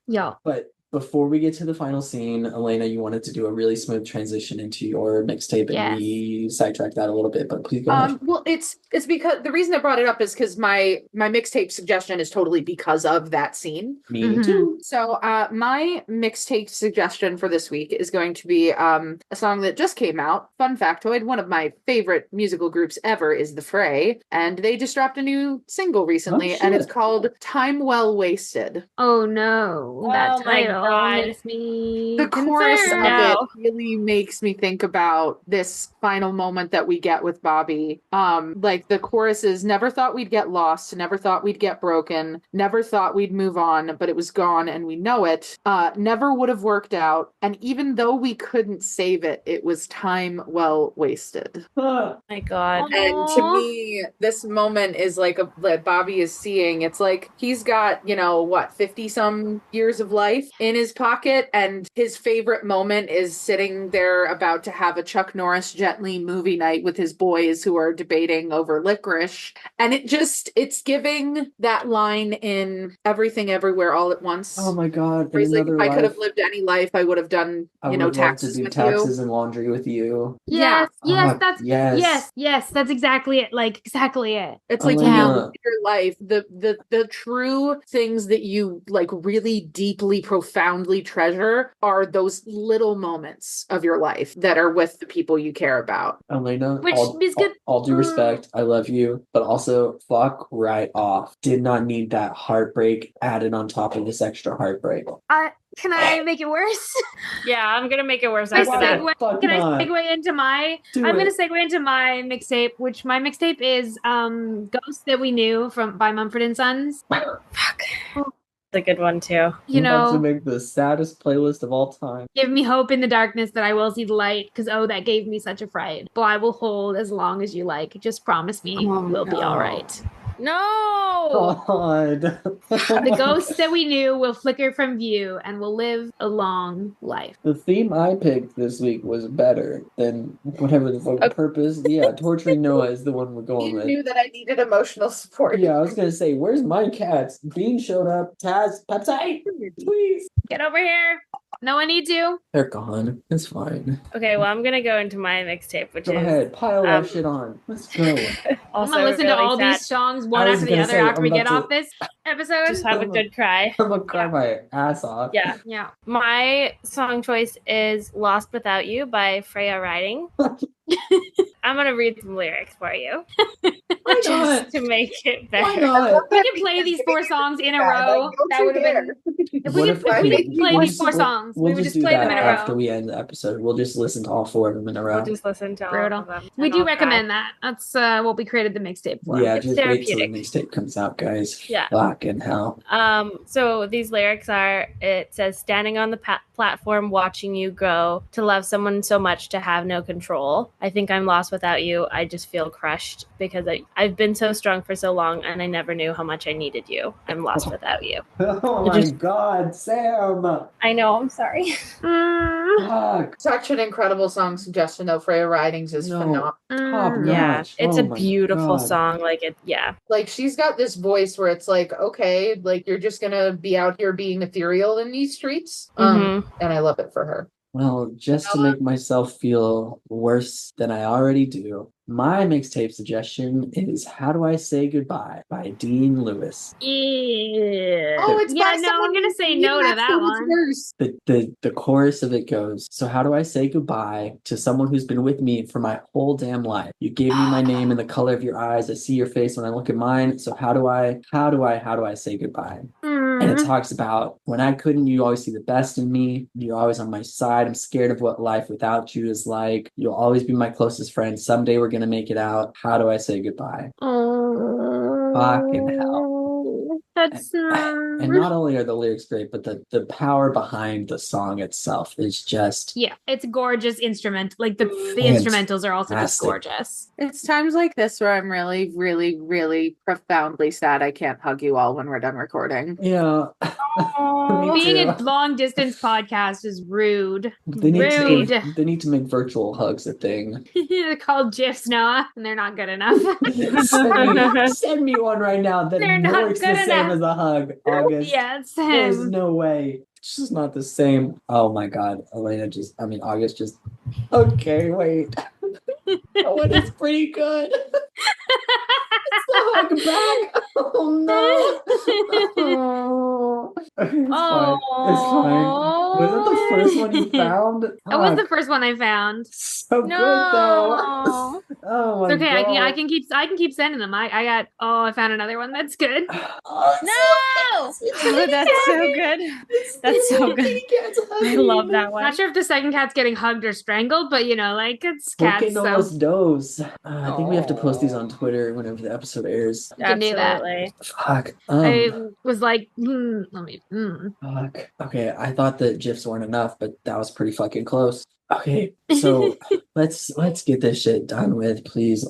Yeah. But before we get to the final scene, Elena, you wanted to do a really smooth transition into your mixtape, and Yes. we sidetracked that a little bit, but please go ahead. Well, it's because the reason I brought it up is because my mixtape suggestion is totally because of that scene. Me Mhm. too. So my mixtape suggestion for this week is going to be a song that just came out. Fun factoid, one of my favorite musical groups ever is The Fray, and they just dropped a new single recently, and it's shit. called Time Well Wasted. Oh no, that Oh my title God. makes me The chorus of concerned. it No. really makes me think about this final moment that we get with Bobby. Like the chorus is, never thought we'd get lost, never thought we'd get broken, never thought we'd move on, but it was gone and we know it. Never would have worked out, and even though we couldn't save it, it was time well wasted. Ah, My god. And to Aw. me, this moment is like that Bobby is seeing. It's like he's got, 50 some years of life in his pocket, and his favorite moment is sitting there about to have a Chuck Norris gently movie night with his boys who are debating over licorice. And it's giving that line in Everything Everywhere All at Once. oh my god! Where In he's like, another if I could have life, lived any life, I would have done, I would love taxes to do with taxes you. and laundry with you. Yes, Ah, that's yes, that's exactly it. Like exactly it. It's like Elena. when you live your life, the true things that you like really deeply, profoundly treasure are those little moments of your life that are with the people you care about. Elena, Which all, is good. all due respect, I love you, but also fuck right off. Did not need that heartbreak added on top of this extra heartbreak. Can I make it worse? Yeah, I'm gonna make it worse Can I after that. Why? Fuck Can I not. segue into my? Do I'm it. gonna segue into my mixtape, which my mixtape is Ghosts That We Knew by Mumford and Sons. Fuck. It's a good one too. You I'm about to know, make the saddest playlist of all time. give me hope in the darkness that I will see the light, because that gave me such a fright. But I will hold as long as you like. Just promise me we'll be all right. No. God. The ghosts that we knew will flicker from view and will live a long life. The theme I picked this week was better than whatever the fucking purpose. Yeah, torturing Noah is the one we're going You with. knew that I needed emotional support. Yeah, I was gonna say, where's my cats? Bean showed up. Taz, Pepsi, please. Get over here. No one needs you. They're gone. It's fine. Okay, well I'm gonna go into my mixtape, which Go is ahead, pile that shit on. Let's go. I'm also gonna listen to really all sad. these songs I one was after the gonna other say, after I'm we get about off to- this episode. Just have a good cry. I'm gonna cry my ass off. Yeah. Yeah. My song choice is Lost Without You by Freya Riding. I'm gonna read some lyrics for you. Why not? Just to make it Why better. not? If we could play these 4 songs in a row, that would have been. If we could play these 4 songs, we would just play them in a row. after we end the episode. We'll just listen to all 4 of them in a row. We'll just listen to all Brutal. of them. We and do I'll recommend that. That's what we created the mixtape for. Yeah, It's just wait till the therapeutic. mixtape comes out, guys. Yeah. Fucking hell. So these lyrics are, it says, standing on the platform watching you grow, to love someone so much to have no control. I think I'm lost without you. I just feel crushed because I've been so strong for so long and I never knew how much I needed you. I'm lost without you. Oh my god, Sam! I know, I'm sorry. Fuck. Such an incredible song suggestion, though. Freya Ridings is phenomenal. Top Yeah, notch. it's Oh a my beautiful God. song. Like it, yeah. Like, she's got this voice where it's like, okay, like, you're just gonna be out here being ethereal in these streets. Mhm. And I love it for her. Well, just to make myself feel worse than I already do, My mixtape suggestion is "How Do I Say Goodbye" by Dean Lewis. Yeah. Oh, it's Yeah, by no, someone I'm gonna who say can no to match that someone's one. verse. The chorus of it goes, "So how do I say goodbye to someone who's been with me for my whole damn life? You gave me my name and the color of your eyes. I see your face when I look at mine. So how do I say goodbye?" And it talks about when I couldn't, you always see the best in me. You're always on my side. I'm scared of what life without you is like. You'll always be my closest friend. Someday we're gonna make it out. How do I say goodbye? Fucking hell. That's And not only are the lyrics great, but the power behind the song itself is just yeah, it's gorgeous instrument. Like the Fantastic. instrumentals are also just gorgeous. It's times like this where I'm really, really, really profoundly sad I can't hug you all when we're done recording. Yeah. Me Being too. a long distance podcast is rude. They need Rude. they need to make virtual hugs a thing. They're called GIFs, Noah, and they're not good enough. Send me one right now that They're not works the good same enough. as a hug, August. Yeah, it's There's him. no way. It's just not the same. Oh my god. August just okay, wait. That one is pretty good. It's the hug back. Oh no. It's fine. It's fine. Was it the first one you found? That was the first one I found. So good though. No. Oh my It's okay. god. I can keep sending them. I found another one that's good. Oh, No! Oh, that's so good. That's so good. I love that one. Not sure if the second cat's getting hugged or strangled, but like it's Porque cats. no So los dos. I think we have to post these on Twitter whenever the episode airs. You can do that. Absolutely. Fuck. I was like, let me. Fuck. Okay, I thought the GIFs weren't enough, but that was pretty fucking close. Okay, so let's get this shit done with, please.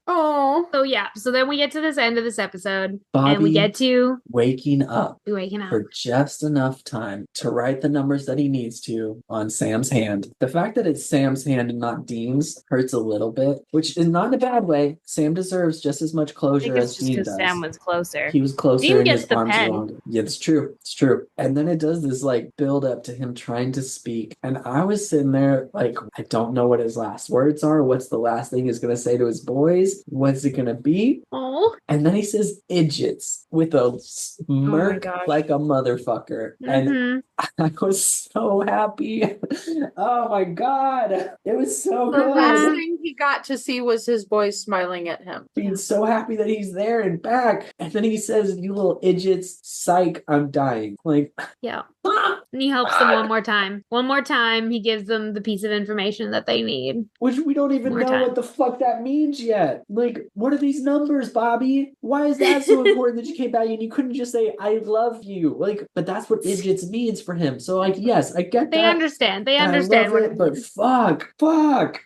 Oh, So yeah. So then we get to this end of this episode, Bobby and we get to waking up waking up. for just enough time to write the numbers that he needs to on Sam's hand. The fact that it's Sam's hand and not Dean's hurts a little bit, which is not in a bad way. Sam deserves just as much I closure think it's as just Dean because does. Sam was closer. He was closer Dean and gets his the arms pen. were longer. Yeah, it's true. It's true. And then it does this like build up to him trying to speak. And I was sitting there like, I don't know what his last words are. What's the last thing he's going to say to his boys? What's it going to be? Oh. And then he says idiots with a smirk gosh. like a motherfucker. And I was so happy. Oh my God. It was so the last good. thing he got to see was his boys smiling at him. Being so happy that he's there and back. And then he says, "You little idiots, psych, I'm dying." Like, Yeah. And he helps them one more time. One more time, he gives them the piece of information that they need. which we don't even More know time. what the fuck that means yet. Like, what are these numbers, Bobby? Why is that so important that you came back and you couldn't just say, "I love you"? Like, but that's what idiots means for him. So, like, yes, I get They that. understand. They and I understand love what it, but means. fuck.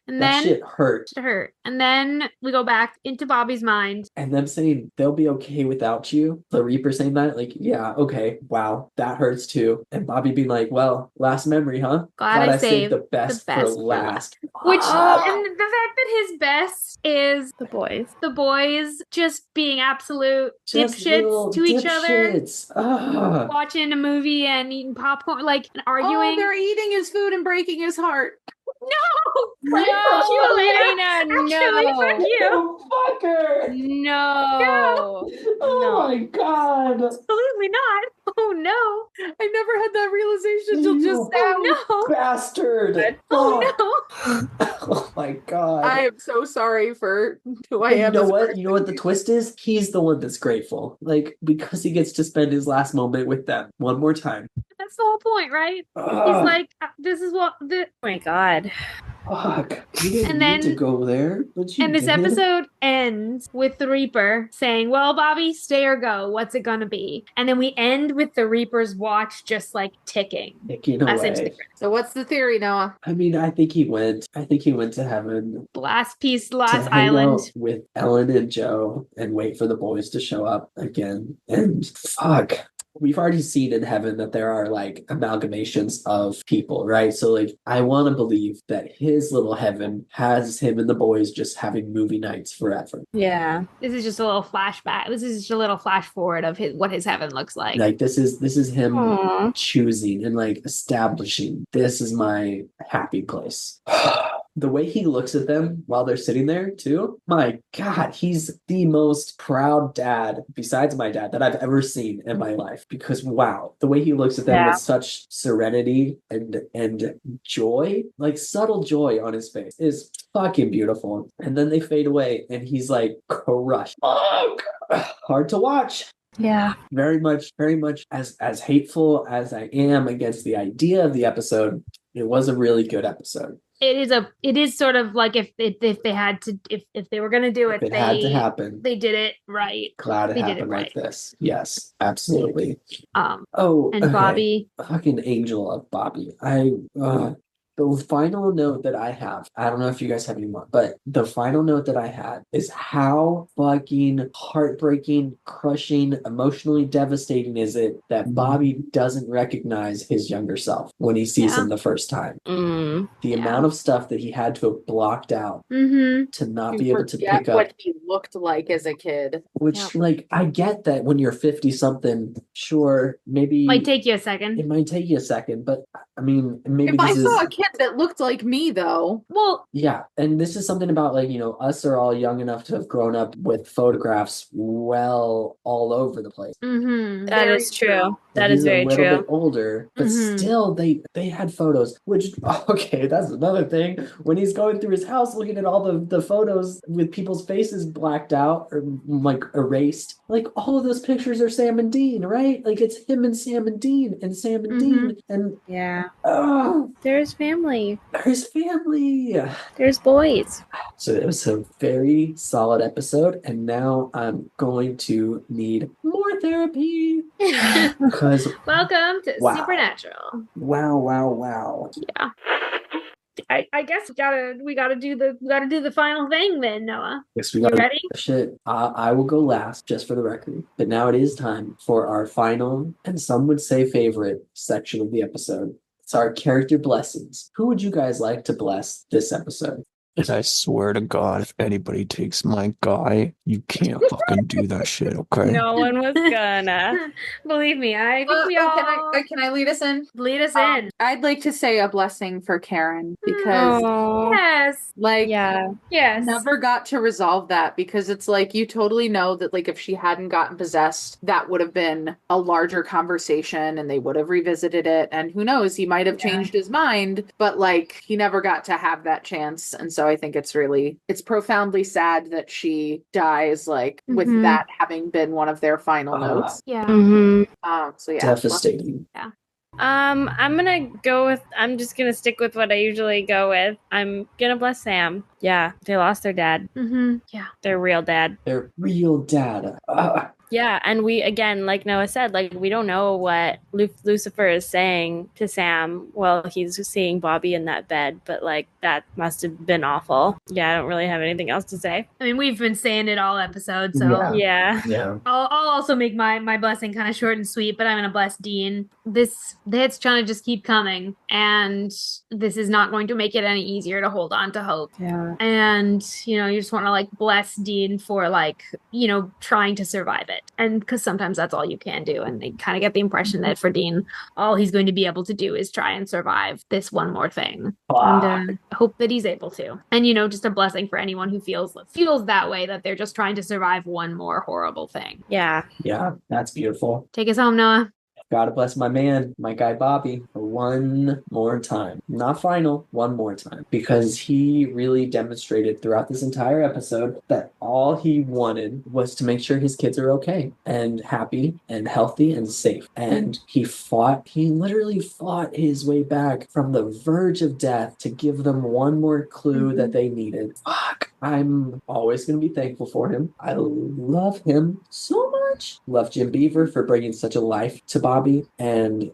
And That then shit hurt. it hurt. And then we go back into Bobby's mind. And them saying they'll be okay without you. The Reaper saying that, like, yeah, okay, wow, that hurts too. And Bobby being like, well, last memory, huh? Glad I saved the best, for last. Which, Ah. and the fact that his best is The boys. the boys just being absolute Just little dipshits to each other, dipshits. Ah. watching a movie and eating popcorn, like, and Oh, arguing. they're eating his food and breaking his heart. No! Elena, Actually, no. fuck you. Oh, fucker! No. Oh my God! Absolutely not. Oh no. I never had that realization till just now. Oh no. Bastard! Oh Fuck. no. Oh my God! I am so sorry for who I And am. you know as a what? person. You know what the twist is? He's the one that's grateful. Like, because he gets to spend his last moment with them one more time. That's the whole point, right? He's Ugh, like, this is what the Oh my god. fuck. You didn't And need to then- go there, but you and this did. episode ends with the Reaper saying, well, Bobby, stay or go. What's it gonna be? And then we end with the Reaper's watch just like ticking. Taking As into away. the So what's the theory, Noah? I mean, I think he went to heaven last piece, to last hang island. out with Ellen and Joe and wait for the boys to show up again. And fuck. We've already seen in heaven that there are like amalgamations of people, right? So like I want to believe that his little heaven has him and the boys just having movie nights forever. Yeah. This is just a little flashback. This is just a little flash forward of what his heaven looks like. Like this is him Aw. choosing and like establishing this is my happy place. the way he looks at them while they're sitting there too, my God, he's the most proud dad besides my dad that I've ever seen in my life. Because wow, the way he looks at them with such serenity and joy, like subtle joy on his face, is fucking beautiful. And then they fade away and he's like crushed. Fuck! Hard to watch. Yeah. Very much as hateful as I am against the idea of the episode, it was a really good episode. It is sort of like if they had to, if they were going to do it, If it had to happen, they did it right. Glad it They did happened it like right. this. Yes, absolutely. And okay. Bobby. Fucking angel of Bobby. The final note that I have, I don't know if you guys have any more, but the final note that I had is how fucking heartbreaking, crushing, emotionally devastating is it that Bobby doesn't recognize his younger self when he sees him the first time. The amount of stuff that he had to have blocked out to not be able to pick up what he looked like as a kid. Which, like, I get that when you're 50 something, sure, maybe Might take you a second. It might take you a second, but I mean, maybe If I this saw is a kid that looked like me, though, well, yeah, and this is something about like, us are all young enough to have grown up with photographs well all over the place. That is true. That He's is very a little true. bit older, but still they had photos, which okay, that's another thing. When he's going through his house looking at all the photos with people's faces blacked out or like erased, like all of those pictures are Sam and Dean, right? Like it's him and Sam and Dean and Sam and Dean and there's family. There's family. There's boys. So it was a very solid episode, and now I'm going to need more therapy. Because welcome to Wow. Supernatural. wow. Yeah. I guess we gotta do the final thing then, Noah. Yes, we You got ready? shit. I will go last just for the record. But now it is time for our final, and some would say favorite, section of the episode. It's our character blessings. Who would you guys like to bless this episode? And I swear to God, if anybody takes my guy, you can't fucking do that shit, okay? No one was gonna. Believe me, I think we all can I lead us in? lead us in. I'd like to say a blessing for Karen because Yes. Yes. never got to resolve that because it's like you totally know that like if she hadn't gotten possessed, that would have been a larger conversation and they would have revisited it. And who knows, he might have changed his mind, but like he never got to have that chance. And so I think it's profoundly sad that she dies like with that having been one of their final notes. Yeah. So yeah. Devastating. I'm just gonna stick with what I usually go with. I'm gonna bless Sam. Yeah, they lost their dad. Yeah. Their real dad. Their real dad. Yeah, and we, again, like Noah said, like we don't know what Lucifer is saying to Sam while he's seeing Bobby in that bed, but like that must have been awful. Yeah, I don't really have anything else to say. I mean, we've been saying it all episode, so Yeah. I'll also make my blessing kind of short and sweet, but I'm gonna bless Dean. The hits trying to just keep coming, and this is not going to make it any easier to hold on to hope. Yeah. And you just want to like bless Dean for like trying to survive it, and because sometimes that's all you can do, and they kind of get the impression that for Dean, all he's going to be able to do is try and survive this one more thing, and hope that he's able to. And just a blessing for anyone who feels that way, that they're just trying to survive one more horrible thing. Yeah, That's beautiful. Take us home, Noah. Gotta bless my man, my guy Bobby, one more time. Not final, one more time. Because he really demonstrated throughout this entire episode that all he wanted was to make sure his kids are okay and happy and healthy and safe. And he literally fought his way back from the verge of death to give them one more clue that they needed. Fuck. I'm always going to be thankful for him. I love him so much. Love Jim Beaver for bringing such a life to Bobby. And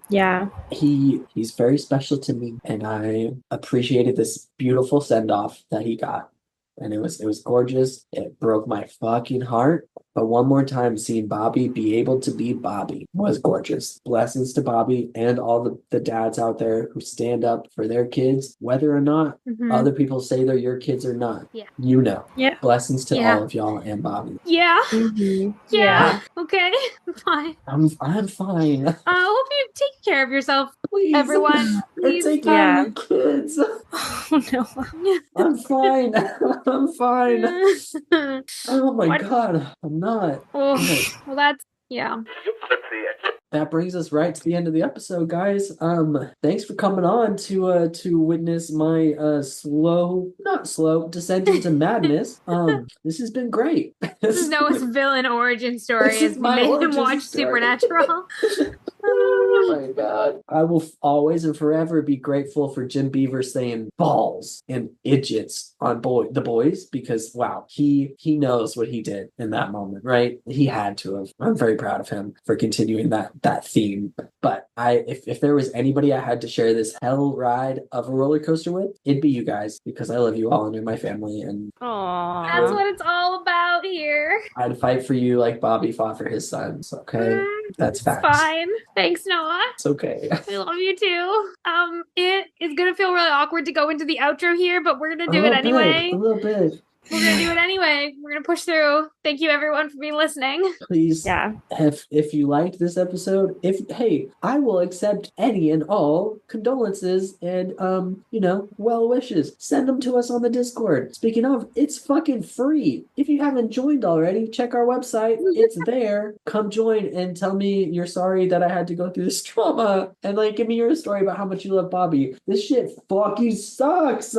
he's very special to me. And I appreciated this beautiful send-off that he got. And it was gorgeous. It broke my fucking heart. But one more time, seeing Bobby be able to be Bobby was gorgeous. Blessings to Bobby and all the dads out there who stand up for their kids, whether or not other people say they're your kids or not. Yeah. You know. Yeah. Blessings to Yeah. all of y'all and Bobby. Yeah. Yeah. Okay. Fine. I'm fine. Hope you take care of yourself, Please. everyone. Or Please. take care of your kids. Oh no. I'm fine. I'm fine. Oh my What? God. I'm not. Oh, Good. well, that's yeah. That brings us right to the end of the episode, guys. Thanks for coming on to witness my not slow descent into madness. This has been great. This is Noah's villain origin story This is as we my made him origin watch story. Supernatural. Oh my God. I will always and forever be grateful for Jim Beaver saying balls and idiots on the boys, because wow, he knows what he did in that moment, right? He had to have. I'm very proud of him for continuing that theme. But if there was anybody I had to share this hell ride of a roller coaster with, it'd be you guys, because I love you all and you're my family, and Aww. That's what it's all about here. I'd fight for you like Bobby fought for his sons. Okay, that's It's facts. fine. Thanks, Noah. It's okay. We love you too. It is gonna feel really awkward to go into the outro here, but we're gonna do it anyway. A little bit. We're gonna do it anyway. We're gonna push through. Thank you, everyone, for being listening. Please, Yeah. if you liked this episode, I will accept any and all condolences and well wishes. Send them to us on the Discord. Speaking of, it's fucking free. If you haven't joined already, check our website. It's there. Come join and tell me you're sorry that I had to go through this trauma, and like give me your story about how much you love Bobby. This shit fucking sucks.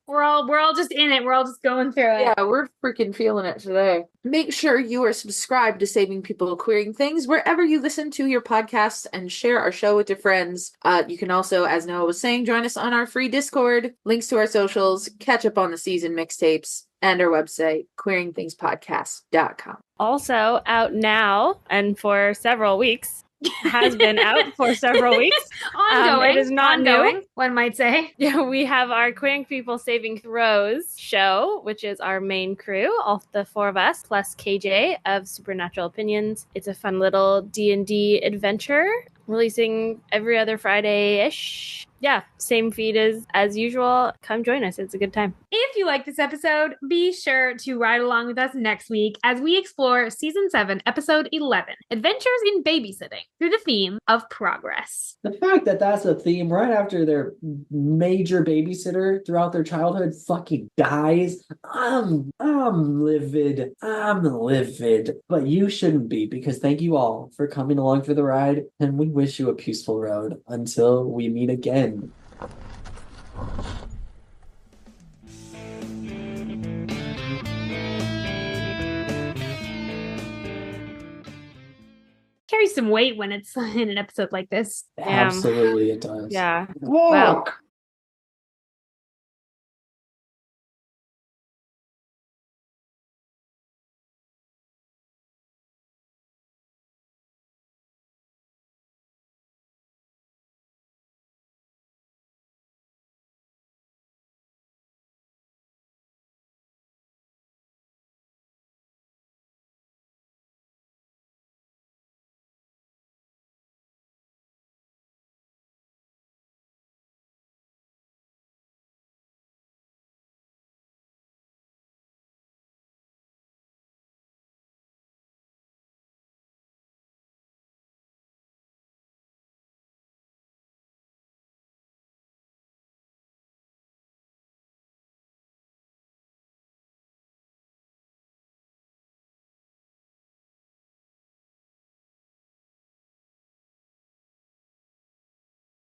We're all just in it. We're all just going through it. Yeah, we're freaking feeling it today. Make sure you are subscribed to Saving People Queering Things wherever you listen to your podcasts, and share our show with your friends. You can also, as Noah was saying, join us on our free Discord, links to our socials, catch up on the season mixtapes, and our website, queeringthingspodcast.com. Also out now and for several weeks. Has been out for several weeks. Ongoing. It is not ongoing, new. one might say. Yeah, we have our Queering People Saving Throws show, which is our main crew, all the four of us, plus KJ of Supernatural Opinions. It's a fun little D&D adventure, releasing every other Friday-ish. Yeah, same feed as usual. Come join us. It's a good time. If you like this episode, be sure to ride along with us next week as we explore Season 7, Episode 11, Adventures in Babysitting, through the theme of progress. The fact that that's a theme right after their major babysitter throughout their childhood fucking dies, I'm livid. I'm livid. But you shouldn't be, because thank you all for coming along for the ride, and we wish you a peaceful road until we meet again. Carries some weight when it's in an episode like this. Yeah. Absolutely, it does. Yeah. Walk!